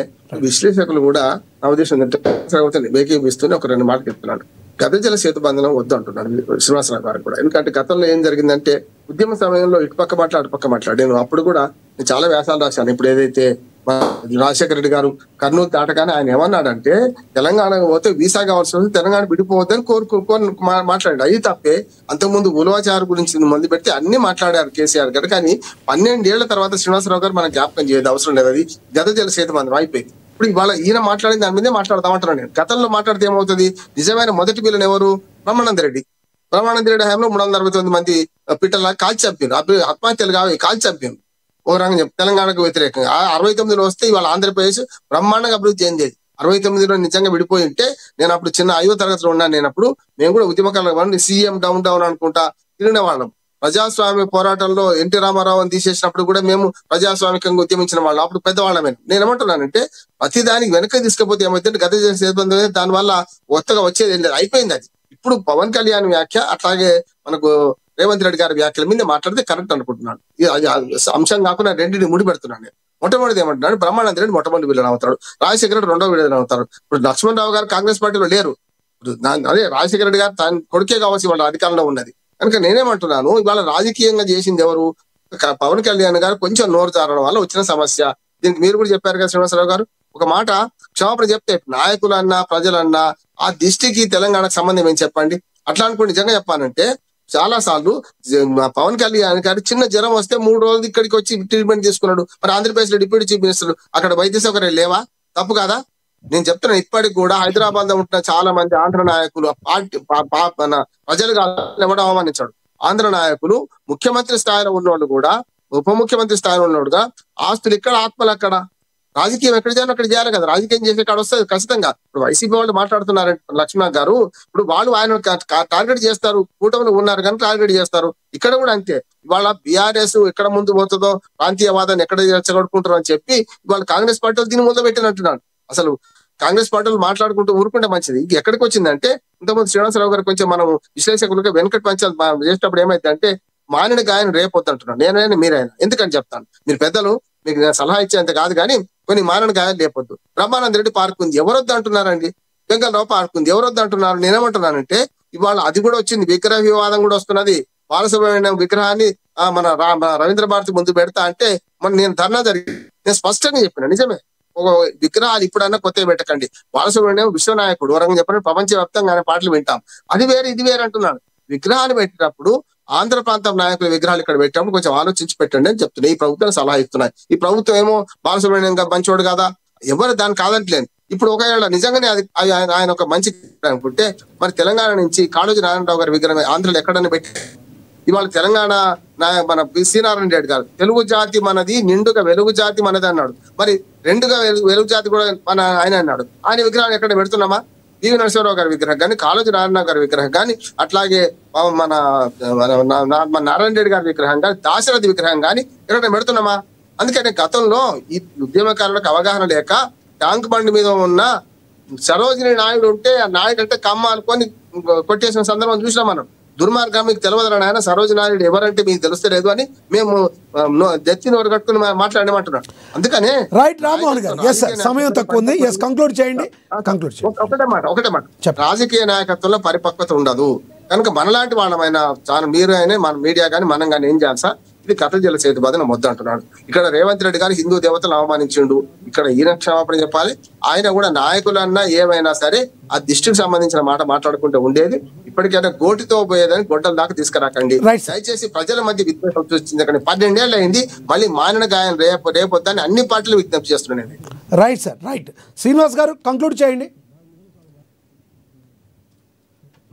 విశ్లేషకులు కూడా నా ఉద్దేశం ఏంటంటే వేకేపిస్తూనే ఒక 2 మాటలు చెప్తున్నాడు. గతజల సేతు బంధనం వద్దు అంటున్నాడు శ్రీనివాసరావు గారు కూడా. ఎందుకంటే గతంలో ఏం జరిగిందంటే ఉద్యమ సమయంలో ఇటుపక్క అటుపక్క మాట్లాడాను. అప్పుడు కూడా నేను చాలా వ్యాసాలు రాశాను. ఇప్పుడు ఏదైతే రాజశేఖర రెడ్డి గారు కర్నూలు దాటగానే ఆయన ఏమన్నాడంటే తెలంగాణకు పోతే వీసా కావాల్సి వస్తుంది, తెలంగాణ విడిపోవద్దని కోరుకొని మాట్లాడాడు. అది తప్పే. అంతకుముందు ఉలవాచారు గురించి మొదలు పెడితే అన్ని మాట్లాడారు కేసీఆర్ గారు. కానీ 12 ఏళ్ల తర్వాత శ్రీనివాసరావు గారు మనం జ్ఞాపకం చేయదు అవసరం లేదు. అది గతజల సేతు బంధనం అయిపోయింది. ఇప్పుడు ఇవాళ ఈయన మాట్లాడిన దాని మీదే మాట్లాడదామంటున్నాను నేను. గతంలో మాట్లాడితే ఏమవుతుంది? నిజమైన మొదటి పిల్లలు ఎవరు? బ్రహ్మానంద రెడ్డి హయాంలో 369 మంది పిట్టల కాల్చి చంపారు. ఆత్మహత్యలు కావాలి, కాల్చి చంపారు. ఓ రంగం చెప్పి తెలంగాణకు వ్యతిరేకంగా 69లో వస్తే ఇవాళ ఆంధ్రప్రదేశ్ బ్రహ్మాండంగా అభివృద్ధి చెందేది. 69లో నిజంగా విడిపోయి ఉంటే నేను అప్పుడు చిన్న 5వ తరగతిలో ఉన్నాను. నేను అప్పుడు మేము కూడా ఉద్యమకాల సీఎం డౌన్ అనుకుంటా తిరిగిన వాళ్ళం. ప్రజాస్వామ్య పోరాటంలో ఎన్టీ రామారావు అని తీసేసినప్పుడు కూడా మేము ప్రజాస్వామికంగా ఉద్యమించిన వాళ్ళం. అప్పుడు పెద్దవాళ్ళమే. నేను ఏమంటున్నానంటే ప్రతి దానికి వెనక్కి తీసుకపోతే ఏమైతే గత సేతు దానివల్ల కొత్తగా వచ్చేది ఏం లేదు, అయిపోయింది అది. ఇప్పుడు పవన్ కళ్యాణ్ వ్యాఖ్య అట్లాగే మనకు రేవంత్ రెడ్డి గారి వ్యాఖ్యల మీద మాట్లాడితే కరెక్ట్ అనుకుంటున్నాను. అంశం కాకుండా రెండింటిని ముడి పెడుతున్నాను. మొట్టమొదటి ఏమంటున్నాడు? బ్రహ్మానంద రెడ్డి మొట్టమొదటి విలన్ అవుతాడు, రాజశేఖర రెడ్డి 2వ విలన్ అవుతారు. ఇప్పుడు లక్ష్మణ్ రావు గారు కాంగ్రెస్ పార్టీలో లేరు. అదే రాజశేఖర రెడ్డి గారు తన కొడుకే కావాల్సి వాళ్ళ అధికారంలో ఉన్నది. కనుక నేనేమంటున్నాను, ఇవాళ రాజకీయంగా చేసింది ఎవరు? పవన్ కళ్యాణ్ గారు కొంచెం నోరు జారడం వల్ల వచ్చిన సమస్య. దీనికి మీరు కూడా చెప్పారు కదా శ్రీనివాసరావు గారు. ఒక మాట క్షమాపణ చెప్తే నాయకులన్నా ప్రజలన్నా ఆ దిష్టికి తెలంగాణకు సంబంధం ఏం చెప్పండి? అట్లా అనుకుని నిజంగా చెప్పానంటే చాలా సార్లు పవన్ కళ్యాణ్ గారు చిన్న జ్వరం వస్తే 3 రోజులు ఇక్కడికి వచ్చి ట్రీట్మెంట్ తీసుకున్నాడు. మరి ఆంధ్రప్రదేశ్ లో డిప్యూటీ చీఫ్ మినిస్టర్ అక్కడ వైద్య సౌకర్యాలు లేవా? తప్పు కాదా? నేను చెప్తున్నాను, ఇప్పటికి కూడా హైదరాబాద్ లో ఉంటున్న చాలా మంది ఆంధ్ర నాయకులు ప్రజలుగా ఎవడో అవమానించాడు. ఆంధ్ర నాయకులు ముఖ్యమంత్రి స్థాయిలో ఉన్నోళ్ళు కూడా ఉప ముఖ్యమంత్రి స్థాయిలో ఉన్నోడుగా ఆస్తులు ఇక్కడ ఆత్మలు అక్కడ. రాజకీయం ఎక్కడ చేయాలో అక్కడ చేయాలి కదా. రాజకీయం చేసే కాడ వస్తుంది ఖచ్చితంగా. ఇప్పుడు వైసీపీ వాళ్ళు మాట్లాడుతున్నారంటే లక్ష్మణ్ గారు, ఇప్పుడు వాళ్ళు ఆయన టార్గెట్ చేస్తారు, కూటమిలో ఉన్నారు కానీ టార్గెట్ చేస్తారు. ఇక్కడ కూడా అంతే. ఇవాళ బీఆర్ఎస్ ఎక్కడ ముందు పోతుందో, ప్రాంతీయవాదాన్ని ఎక్కడ రెచ్చగొట్టుకుంటారో అని చెప్పి ఇవాళ కాంగ్రెస్ పార్టీ వాళ్ళు దీన్ని మొదలు పెట్టినట్టున్నాడు. అసలు కాంగ్రెస్ పార్టీలు మాట్లాడుకుంటూ ఊరుకుంటే మంచిది. ఎక్కడికి వచ్చిందంటే ఇంతకుముందు శ్రీనివాసరావు గారు కొంచెం మనం విశ్లేషకులుగా వెనకటి పంచాలు చేసేటప్పుడు ఏమైంది అంటే మానిన గాయని రేపొద్దు అంటున్నాను. నేనైనా మీరైనా ఎందుకని చెప్తాను, మీరు పెద్దలు, మీకు నేను సలహా ఇచ్చేంత కాదు కానీ కొన్ని మానని గాయాలు లేపొద్దు. బ్రహ్మానంద రెడ్డి పార్క్ ఉంది, ఎవరొద్దు అంటున్నారండి? వెంకటరావు పార్క్ ఉంది, ఎవరొద్దు అంటున్నారు? నేనేమంటున్నానంటే ఇవాళ అది కూడా వచ్చింది, విగ్రహ వివాదం కూడా వస్తున్నది. బాలసుబ్రహ్మణ్యం విగ్రహాన్ని మన రవీంద్ర భారతి ముందు పెడతా అంటే నేను ధర్నా జరిగింది. నేను స్పష్టంగా చెప్పిన నిజమే, ఒక విగ్రహాలు ఇప్పుడన్నా కొత్తగా పెట్టకండి. బాలసుబ్రహ్మణ్యం విశ్వనాయకుడు వరంగా చెప్పండి, ప్రపంచవ్యాప్తంగా పాటలు వింటాం. అది వేరే ఇది వేరే అంటున్నాను. విగ్రహాలు పెట్టినప్పుడు ఆంధ్ర ప్రాంతం నాయకుల విగ్రహాలు ఇక్కడ పెట్టినప్పుడు కొంచెం ఆలోచించి పెట్టండి అని చెప్తున్నాయి. ఈ ప్రభుత్వం సలహా ఇస్తున్నాయి. ఈ ప్రభుత్వం ఏమో బాలసుబ్రహ్మణ్యం మంచోడు కదా, ఎవరు దాన్ని కాదంటలేను. ఇప్పుడు ఒకవేళ నిజంగానే అది ఆయన ఒక మంచి అనుకుంటే మరి తెలంగాణ నుంచి కాళోజీ నారాయణరావు గారి విగ్రహం ఆంధ్రలో ఎక్కడన్నా పెట్టి ఇవాళ తెలంగాణ మన సి నారాయణ రెడ్డి గారు తెలుగు జాతి మనది, నిండుగా వెలుగు జాతి మనది అన్నాడు. మరి రెండుగా వెలుగు జాతి కూడా ఆయన అన్నాడు. ఆయన విగ్రహాన్ని ఎక్కడ పెడుతున్నామా? పివి నరసింహారావు గారి విగ్రహం కానీ, కాళోజీ నారాయణ గారి విగ్రహం కానీ, అట్లాగే మన నారాయణ రెడ్డి గారి విగ్రహం కానీ, దాశరథి విగ్రహం కానీ ఎక్కడ పెడుతున్నామా? అందుకని గతంలో ఈ ఉద్యమకారులకు అవగాహన లేక ట్యాంక్ బండి మీద ఉన్న సరోజిని నాయుడు ఉంటే ఆ నాయుడు అంటే కమ్మ అనుకొని కొట్టేసిన సందర్భం చూసినాం మనం. దుర్మార్గం మీకు తెలియదు నాయన, సరోజిని నాయుడు ఎవరంటే మీకు తెలుస్తలేదు అని మేము దెత్తి నోరు కట్టుకుని మాట్లాడమంటున్నాం. అందుకనే రైట్ రామ్మోహన్ గారు, సమయం తక్కువ ఉంది, కంక్లూడ్ చేయండి. ఒకటే మాట రాజకీయ నాయకత్వంలో పరిపక్వత ఉండదు కనుక మనలాంటి వాళ్ళమైనా చాలా మీరు అయినా మన మీడియా కానీ మనం కానీ ఏం చేయాలి సార్, ఇది కథ జిల్ల చేతి బాధన మొద్దు అంటున్నాడు. ఇక్కడ రేవంత్ రెడ్డి గారు హిందూ దేవతలను అవమానించిండు, ఇక్కడ ఈయన క్షమాపణ చెప్పాలి. ఆయన కూడా నాయకులన్నా ఏమైనా సరే ఆ దిష్టికి సంబంధించిన మాట మాట్లాడుకుంటూ ఉండేది. ఇప్పటికైనా గోటితో పోయేదని గొడ్డల దాకా తీసుకురాకండి. దయచేసి ప్రజల మధ్య విద్వేషం వచ్చింది. 12 ఏళ్ళు అయింది, మళ్ళీ మానన గాయం రేపొద్దని అన్ని పార్టీలు విజ్ఞప్తి చేస్తున్నాయి. Right sir, right. శ్రీనివాస్ గారు కంక్లూడ్ చేయండి.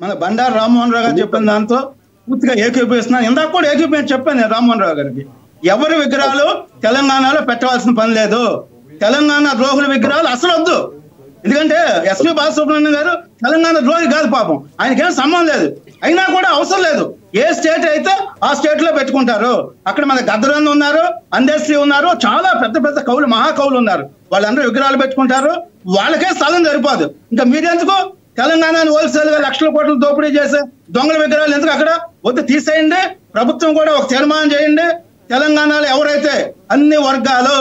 మన బండారు రామ్మోహన్ రావు గారు చెప్పిన దాంతో పూర్తిగా ఏకీభవిస్తున్నాను. ఇందాక కూడా ఏకీభవించి చెప్పాను నేను రామ్మోహన్ రావు గారికి. ఎవరి విగ్రహాలు తెలంగాణలో పెట్టవలసిన పని లేదు. తెలంగాణ ద్రోహుల విగ్రహాలు అసలు వద్దు. ఎందుకంటే ఎస్పీ బాలసుబ్రహ్మణ్యం గారు తెలంగాణ ద్రోహి కాదు, పాపం ఆయనకేం సంబంధం లేదు. అయినా కూడా అవసరం లేదు. ఏ స్టేట్ అయితే ఆ స్టేట్ లో పెట్టుకుంటారు. అక్కడ మన గద్దరన్న ఉన్నారు, అందేశ్రీ ఉన్నారు, చాలా పెద్ద పెద్ద కవులు, మహాకవులు ఉన్నారు. వాళ్ళందరూ విగ్రహాలు పెట్టుకుంటారు. వాళ్ళకే స్థలం సరిపోదు. ఇంకా మీరెందుకు తెలంగాణని హోల్సేల్ గా లక్షల కోట్లు దోపిడీ చేసే దొంగల విగ్రహాలు ఎందుకు అక్కడ వద్దు, తీసేయండి. ప్రభుత్వం కూడా ఒక తీర్మానం చేయండి. తెలంగాణలో ఎవరైతే అన్ని వర్గాలు,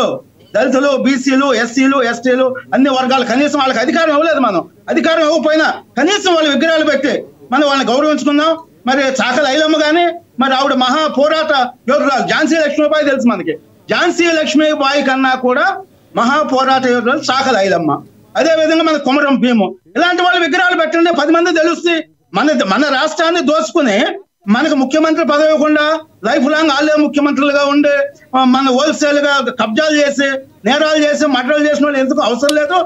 దళితులు, బీసీలు, ఎస్సీలు, ఎస్టీలు, అన్ని వర్గాలు, కనీసం వాళ్ళకి అధికారం ఇవ్వలేదు. మనం అధికారం ఇవ్వకపోయినా కనీసం వాళ్ళ విగ్రహాలు పెట్టి మనం వాళ్ళని గౌరవించుకుందాం. మరి చాకలి ఐలమ్మ గాని, మరి ఆవిడ మహా పోరాట యోధురాలు ఝాన్సీ లక్ష్మీబాయి తెలుసు మనకి. ఝాన్సీ లక్ష్మీబాయి కన్నా కూడా మహా పోరాట యోధురాలు చాకలి ఐలమ్మ. అదే విధంగా మన కొమరం భీము, ఇలాంటి వాళ్ళ విగ్రహాలు పెట్టండి. 10 మంది తెలుస్తే మన రాష్ట్రాన్ని దోచుకుని మనకు ముఖ్యమంత్రి పదవి ఇవ్వకుండా లైఫ్ లాంగ్ వాళ్ళే ముఖ్యమంత్రులుగా ఉండి మన హోల్సేల్ గా కబ్జాలు చేసి నేరాలు చేసి మర్డర్లు చేసిన వాళ్ళు ఎందుకు అవసరం లేదు.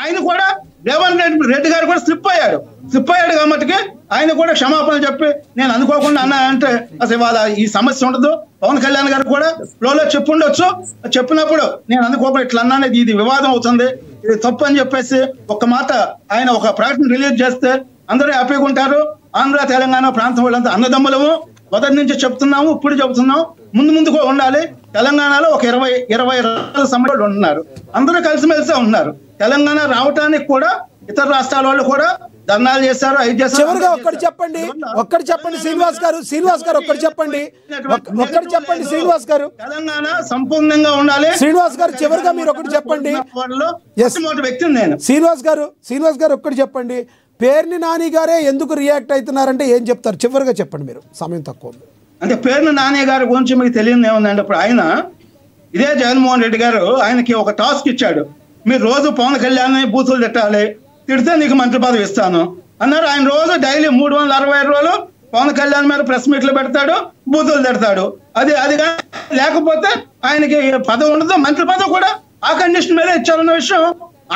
ఆయన కూడా రేవంత్ రెడ్డి గారు కూడా స్లిప్ అయ్యాడు కాబట్టి ఆయన కూడా క్షమాపణ చెప్పి నేను అనుకోకుండా అన్నా అంటే అసలు ఇవాళ ఈ సమస్య ఉండదు. పవన్ కళ్యాణ్ గారు కూడా ఫ్లోలో చెప్పుండొచ్చు. చెప్పినప్పుడు నేను అనుకోకుండా ఇట్లా అన్నా, ఇది వివాదం అవుతుంది, ఇది తప్పు అని చెప్పేసి ఒక మాట ఆయన ఒక ప్రకటన రిలీజ్ చేస్తే అందరూ హ్యాపీగా ఉంటారు. ఆంధ్ర తెలంగాణ ప్రాంతం వాళ్ళంతా అన్నదమ్ములము. మొదటి నుంచి చెప్తున్నాము, ఇప్పుడు చెబుతున్నాం, ముందు కూడా ఉండాలి. తెలంగాణలో ఒక 20 రాష్ట్రాల సమాజాలు ఉన్నారు, అందరూ కలిసిమెలిసే ఉన్నారు. తెలంగాణ రావటానికి కూడా ఇతర రాష్ట్రాల వాళ్ళు కూడా ధర్నాలు చేశారు, అవి చేశారు. చివరిగా ఒక్కటి చెప్పండి శ్రీనివాస్ గారు ఒక్కటి చెప్పండి శ్రీనివాస్ గారు. తెలంగాణ సంపూర్ణంగా ఉండాలి. శ్రీనివాస్ గారు చివరిగా మీరు ఒకటి చెప్పండి. వ్యక్తిని నేను శ్రీనివాస్ గారు ఒక్కటి చెప్పండి. పేర్ని నాని గారే ఎందుకు రియాక్ట్ అవుతున్నారంటే ఏం చెప్తారు? చివరిగా చెప్పండి, మీరు సమయం తక్కువ. అంటే పేర్ని నాని గారి గురించి మీకు తెలియదు ఏముందంటే, ఇప్పుడు ఆయన ఇదే జగన్మోహన్ రెడ్డి గారు ఆయనకి ఒక టాస్క్ ఇచ్చాడు. మీరు రోజు పవన్ కళ్యాణ్ బూతులు తిట్టాలి, తిడితే నీకు మంత్రి పదవి ఇస్తాను అన్నారు. ఆయన రోజు డైలీ 365 రోజులు పవన్ కళ్యాణ్ మీద ప్రెస్ మీట్లు పెడతాడు, బూతులు తిడతాడు. అది లేకపోతే ఆయనకి పదవి ఉండదు. మంత్రి పదవి కూడా ఆ కండిషన్ మీద ఇచ్చారన్న విషయం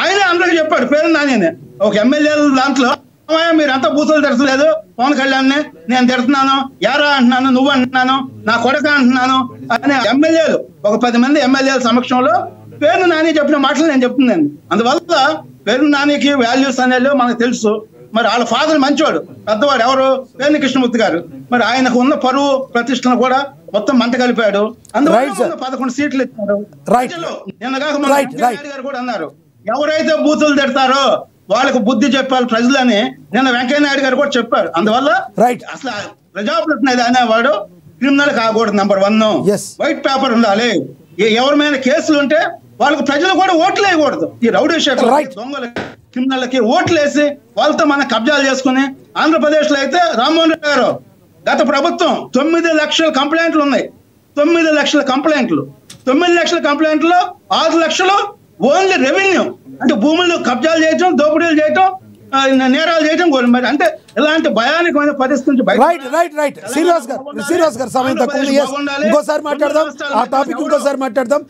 ఆయనే అందరికీ చెప్పాడు. పేరు నాని ఒక ఎమ్మెల్యే దాంట్లో మీరంతా బూతులు తిడతలేదు పవన్ కళ్యాణ్ నేను తిడుతున్నాను, యారా అంటున్నాను, నువ్వు అంటున్నాను, నా కొడక అంటున్నాను అనే ఎమ్మెల్యేలు ఒక 10 మంది ఎమ్మెల్యేల సమక్షంలో పేరు నాని చెప్పిన మాటలు నేను చెప్తున్నాను. అందువల్ల పేరు నానికి వాల్యూస్ అనేది మనకు తెలుసు. మరి వాళ్ళ ఫాదర్ మంచివాడు, పెద్దవాడు ఎవరు, పేర్ని కృష్ణమూర్తి గారు. మరి ఆయనకు ఉన్న పరువు ప్రతిష్టను కూడా మొత్తం మంట కలిపాడు. అందువల్ల 11 సీట్లు ఇచ్చారు. నిన్నగాక గారు కూడా అన్నారు, ఎవరైతే బూతులు తిడతారో వాళ్ళకు బుద్ధి చెప్పాలి ప్రజలని నిన్న వెంకయ్య నాయుడు గారు కూడా చెప్పారు. అందువల్ల అసలు ప్రజాప్రతినిధి అనేవాడు క్రిమినల్ కాకూడదు. నెంబర్ 1 వైట్ పేపర్ ఉండాలి. ఎవరి మీద కేసులు ఉంటే వాళ్ళకి ప్రజలు కూడా ఓట్లు వేయకూడదు. ఈ రౌడీ షీటర్ దొంగల క్రిమినల్కి ఓట్లు వేసి వాళ్ళతో మన కబ్జాలు చేసుకుని, ఆంధ్రప్రదేశ్ లో అయితే రామ్మోహన్ రెడ్డి గారు గత ప్రభుత్వం 9 లక్షల కంప్లైంట్లు ఉన్నాయి. 9 లక్షల కంప్లైంట్లు, 9 లక్షల కంప్లైంట్లో 6 లక్షలు ఓన్లీ రెవెన్యూ, అంటే భూములు కబ్జాలు చేయటం, దోపిడీలు చేయటం, నేరాలు చేయటం. మరి అంటే ఇలాంటి భయానకమైన పరిస్థితి నుంచి రైట్ శ్రీనివాస్ గారు సమయం తక్కువ ఉంది. ఇంకోసారి మాట్లాడదాం ఆ టాపిక్, ఇంకోసారి మాట్లాడదాం.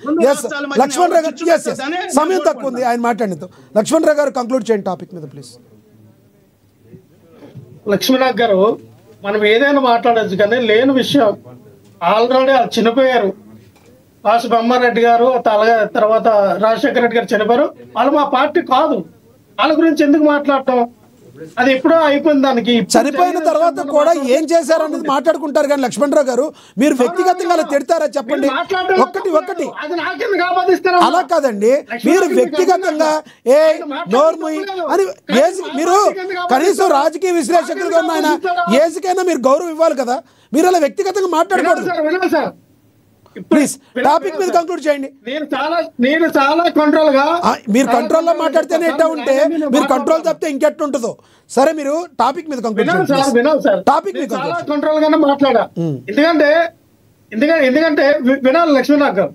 లక్ష్మణ్ రావు గారు సమయం తక్కువ ఉంది, ఆయన మాట్లాడిద్దాం. లక్ష్మణ్ రావు గారు కంక్లూడ్ చేయండి టాపిక్ మీద ప్లీజ్. లక్ష్మీనాథ్ గారు మనం ఏదైనా మాట్లాడచ్చు, కానీ లేని విషయం ఆల్రెడీ వాళ్ళు చనిపోయారు. వాసు బ్రహ్మారెడ్డి గారు తర్వాత రాజశేఖర రెడ్డి గారు చనిపోయారు. వాళ్ళు మా పార్టీ కాదు, వాళ్ళ గురించి ఎందుకు మాట్లాడటం? అది ఎప్పుడో అయిపోయింది. దానికి చనిపోయిన తర్వాత కూడా ఏం చేశారనేది మాట్లాడుకుంటారు. కానీ లక్ష్మణరావు గారు మీరు వ్యక్తిగతంగా అలా తిడతారా చెప్పండి? ఒకటి అలా కాదండి, మీరు వ్యక్తిగతంగా ఏ నోర్ముయ్ అని మీరు కనీసం రాజకీయ విశ్లేషకులుగా ఉన్న ఆయన ఏజ్కైనా మీరు గౌరవం ఇవ్వాలి కదా. మీరు అలా వ్యక్తిగతంగా మాట్లాడకూడదు. ప్లీజ్ టాపిక్ మీద కంక్లూడ్ చేయండి. నేను చాలా కంట్రోల్ గా మీరు కంట్రోల్లో మాట్లాడితేనే ఎట్టా ఉంటే మీరు కంట్రోల్ తప్పితే ఇంకెట్టుంటుందో. సరే మీరు టాపిక్ మీద కంక్లూడ్ చేయండి. టాపిక్ మీద చాలా కంట్రోల్ గానే మాట్లాడా. ఎందుకంటే వినాలి లక్ష్మీనాథ్ గారు,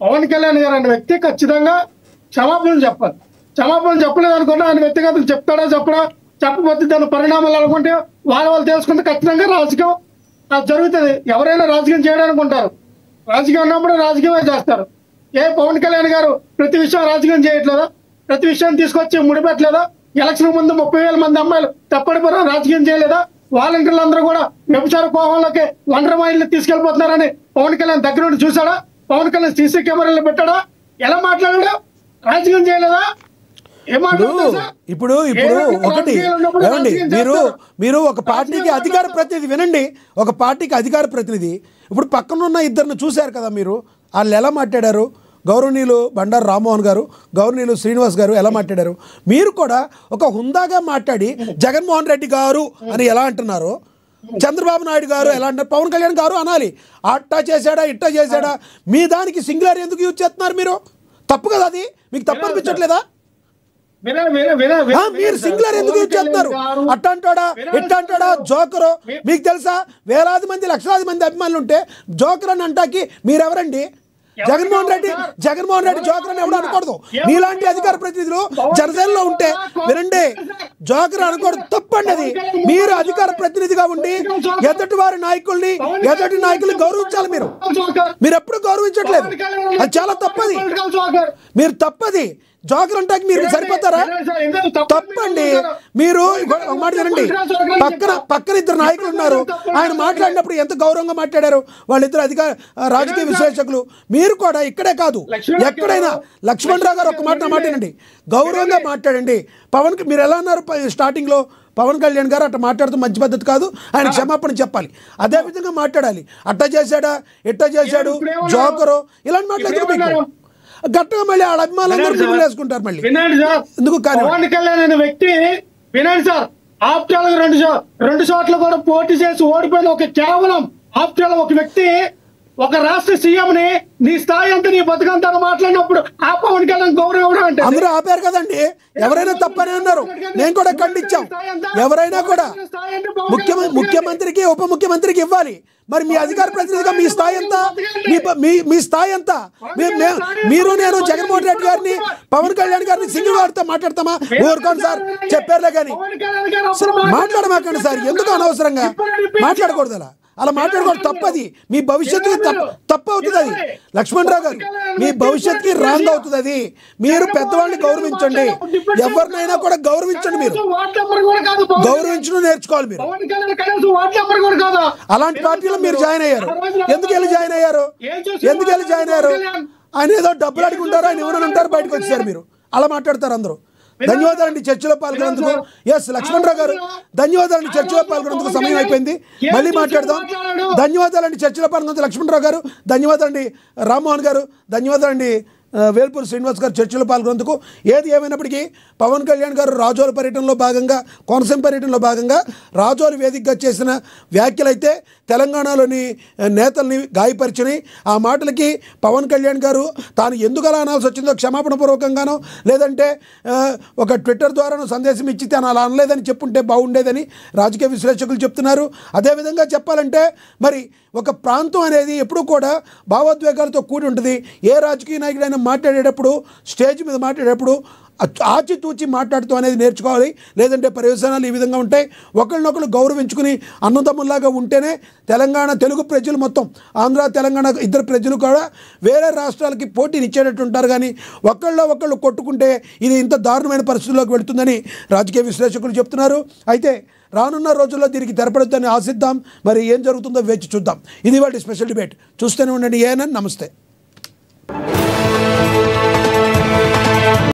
పవన్ కళ్యాణ్ గారు అనే వ్యక్తి ఖచ్చితంగా క్షమాపణలు చెప్పాలి. క్షమాపణలు చెప్పలేదు అనుకుంటే ఆయన వ్యక్తిగతం చెప్తాడా చెప్పడా, చెప్పబోతే దాని పరిణామాలు అనుకుంటే వాళ్ళు తెలుసుకుంటే ఖచ్చితంగా రాజకీయం జరుగుతుంది. ఎవరైనా రాజకీయం చేయడానికి ఉంటారు, రాజకీయం ఉన్నప్పుడు రాజకీయమే చేస్తారు. పవన్ కళ్యాణ్ గారు ప్రతి విషయం రాజకీయం చేయట్లేదా? ప్రతి విషయాన్ని తీసుకొచ్చి ముడిపెట్టలేదా? ఎలక్షన్ ముందు 30,000 మంది అమ్మాయిలు తప్పడిపోయినా రాజకీయం చేయలేదా? వాలంటీర్లు అందరూ కూడా వ్యభిచార కోహంలోకి వండర్ మైండ్లు తీసుకెళ్లిపోతున్నారని పవన్ కళ్యాణ్ దగ్గర నుండి చూసాడా? పవన్ కళ్యాణ్ సీసీ కెమెరాలు పెట్టాడా? ఎలా మాట్లాడాడా? రాజకీయం చేయలేదా? ఇప్పుడు ఒకటి ఏమండి, మీరు ఒక పార్టీకి అధికార ప్రతినిధి వినండి, ఒక పార్టీకి అధికార ప్రతినిధి. ఇప్పుడు పక్కనున్న ఇద్దరిని చూశారు కదా మీరు, వాళ్ళు ఎలా మాట్లాడారు? గౌరవనీయులు బండారు రామ్మోహన్ గారు, గౌరవనీయులు శ్రీనివాస్ గారు ఎలా మాట్లాడారు? మీరు కూడా ఒక హుందాగా మాట్లాడి జగన్మోహన్ రెడ్డి గారు అని ఎలా అంటున్నారు, చంద్రబాబు నాయుడు గారు ఎలా అంటారు, పవన్ కళ్యాణ్ గారు అనాలి. అట్టా చేశాడా ఇట్టా చేశాడా, మీ దానికి సింగులర్ ఎందుకు యూజ్ చేస్తున్నారు మీరు? తప్పు కదా అది, మీకు తప్పు అనిపించట్లేదా? మీరు సింగులర్ ఎందుకు యూజ్ చేస్తున్నారు? అట్టంటాడా ఇట్టంటాడా జోకరు? మీకు తెలుసా వేలాది మంది లక్షలాది మంది అభిమానులు ఉంటే జోకర్ అని అంటాకి మీరెవరండి? జగన్మోహన్ రెడ్డి జోకర్ అని ఎవరు అనకూడదు. మీలాంటి అధికార ప్రతినిధులు జనసేనలో ఉంటే వినండి, జోకర్ అనకూడదు, తప్పండి అది. మీరు అధికార ప్రతినిధిగా ఉండి ఎదుటి వారి నాయకుల్ని గౌరవించాలి. మీరు ఎప్పుడు గౌరవించట్లేదు, అది చాలా తప్పది. మీరు తప్పది. జోకర్ అంటాకి మీరు సరిపోతారా? తప్పండి. మీరు ఒక మాట వినండి, పక్కన ఇద్దరు నాయకులు ఉన్నారు, ఆయన మాట్లాడినప్పుడు ఎంత గౌరవంగా మాట్లాడారు వాళ్ళిద్దరు రాజకీయ విశ్లేషకులు. మీరు కూడా ఇక్కడే కాదు ఎక్కడైనా, లక్ష్మణరావు గారు ఒక మాట వినండి, గౌరవంగా మాట్లాడండి. మీరు ఎలా అన్నారు స్టార్టింగ్లో? పవన్ కళ్యాణ్ గారు అట్లా మాట్లాడుతూ మంచి పద్ధతి కాదు, ఆయన క్షమాపణ చెప్పాలి. అదే విధంగా మాట్లాడాలి. అట్టా చేశాడా ఇట్టా చేశాడు జోకరు ఇలాంటి మాట్లాడుతూ గట్టిగా మళ్ళీ ఆడ అభిమానులందరూ వేసుకుంటారు. మళ్ళీ ఎందుకు పవన్ కళ్యాణ్ అనే వ్యక్తి వినండి సార్, ఆప్టాల్ 2 చోట్ల కూడా పోటీ చేసి ఓడిపోయిన కేవలం ఆప్టాల్ ఒక వ్యక్తి ఒక రాష్ట్ర సీఎం ని నీ స్థాయి అంతా నీ బతుకంతా మాట్లాడినప్పుడు ఆ పవన్ కళ్యాణ్ గౌరవం అంటే అందరూ ఆపారు కదండి. ఎవరైనా తప్పనే అన్నారు, నేను కూడా ఖండించాం. ఎవరైనా కూడా ముఖ్యమంత్రికి ఉప ముఖ్యమంత్రికి ఇవ్వాలి. మరి మీ అధికార ప్రతినిధిగా మీ స్థాయి ఎంత? మీ స్థాయి ఎంత? మీరు నేను జగన్మోహన్ రెడ్డి గారిని పవన్ కళ్యాణ్ గారిని సింగిల్ వారితో మాట్లాడతామా? ఊరుకోండి సార్, చెప్పారులే కానీ మాట్లాడమాకండి సార్. ఎందుకు అనవసరంగా మాట్లాడకూడదు, అలా మాట్లాడకూడదు, తప్పది. మీ భవిష్యత్తుకి తప్పు అవుతుంది అది. లక్ష్మణరావు గారు, మీ భవిష్యత్తుకి రాంగ్ అవుతుంది అది. మీరు పెద్దవాళ్ళని గౌరవించండి, ఎవరినైనా కూడా గౌరవించండి. మీరు గౌరవించడం నేర్చుకోవాలి. మీరు అలాంటి పార్టీలో మీరు జాయిన్ అయ్యారు. ఎందుకు వెళ్ళి జాయిన్ అయ్యారు? ఆయన ఏదో డబ్బులు అడుగుంటారు, ఆయన ఎవరైనా ఉంటారు, బయటకు వచ్చారు. మీరు అలా మాట్లాడతారు అందరూ. ధన్యవాదాలండి చర్చలో పాల్గొన్నందుకు. ఎస్ లక్ష్మణరావు గారు, ధన్యవాదాలండి చర్చలో పాల్గొన్నందుకు. సమయం అయిపోయింది, మళ్ళీ మాట్లాడదాం. ధన్యవాదాలండి చర్చలో పాల్గొన్నందుకు లక్ష్మణరావు గారు, ధన్యవాదాలండి రామ్మోహన్ గారు, ధన్యవాదాలండి వేల్పూరి శ్రీనివాస్ గారు చర్చలో పాల్గొన్నందుకు. ఏది ఏమైనప్పటికీ పవన్ కళ్యాణ్ గారు రాజోల పర్యటనలో భాగంగా, కోనసీమ పర్యటనలో భాగంగా రాజోలు వేదికగా చేసిన వ్యాఖ్యలైతే తెలంగాణలోని నేతల్ని గాయపరిచినాయి. ఆ మాటలకి పవన్ కళ్యాణ్ గారు తాను ఎందుకు అలా అనాల్సి వచ్చిందో క్షమాపణ పూర్వకంగానో లేదంటే ఒక ట్విట్టర్ ద్వారానో సందేశం ఇచ్చి తాను అలా అనలేదని చెప్పుంటే బాగుండేదని రాజకీయ విశ్లేషకులు చెప్తున్నారు. అదేవిధంగా చెప్పాలంటే మరి ఒక ప్రాంతం అనేది ఎప్పుడూ కూడా భావోద్వేగాలతో కూడి ఉంటుంది. ఏ రాజకీయ నాయకుడైనా మాట్లాడేటప్పుడు, స్టేజ్ మీద మాట్లాడేటప్పుడు ఆచితూచి మాట్లాడుతూ అనేది నేర్చుకోవాలి. లేదంటే పర్యవసానాలు ఈ విధంగా ఉంటాయి. ఒకరినొకరు గౌరవించుకుని అన్నదమ్ముల్లాగా ఉంటేనే తెలుగు ప్రజలు మొత్తం ఆంధ్ర తెలంగాణ ఇద్దరు ప్రజలు కూడా వేరే రాష్ట్రాలకి పోటీని ఇచ్చేటట్టు ఉంటారు. కానీ ఒకళ్ళు కొట్టుకుంటే ఇది ఇంత దారుణమైన పరిస్థితుల్లోకి వెళుతుందని రాజకీయ విశ్లేషకులు చెప్తున్నారు. అయితే రానున్న రోజుల్లో దీనికి తెరపడొద్దని ఆశిద్దాం. మరి ఏం జరుగుతుందో వేచి చూద్దాం. ఇది వాటి స్పెషల్ డిబేట్. చూస్తూనే ఉండండి ఏఎన్ఎన్. నమస్తే.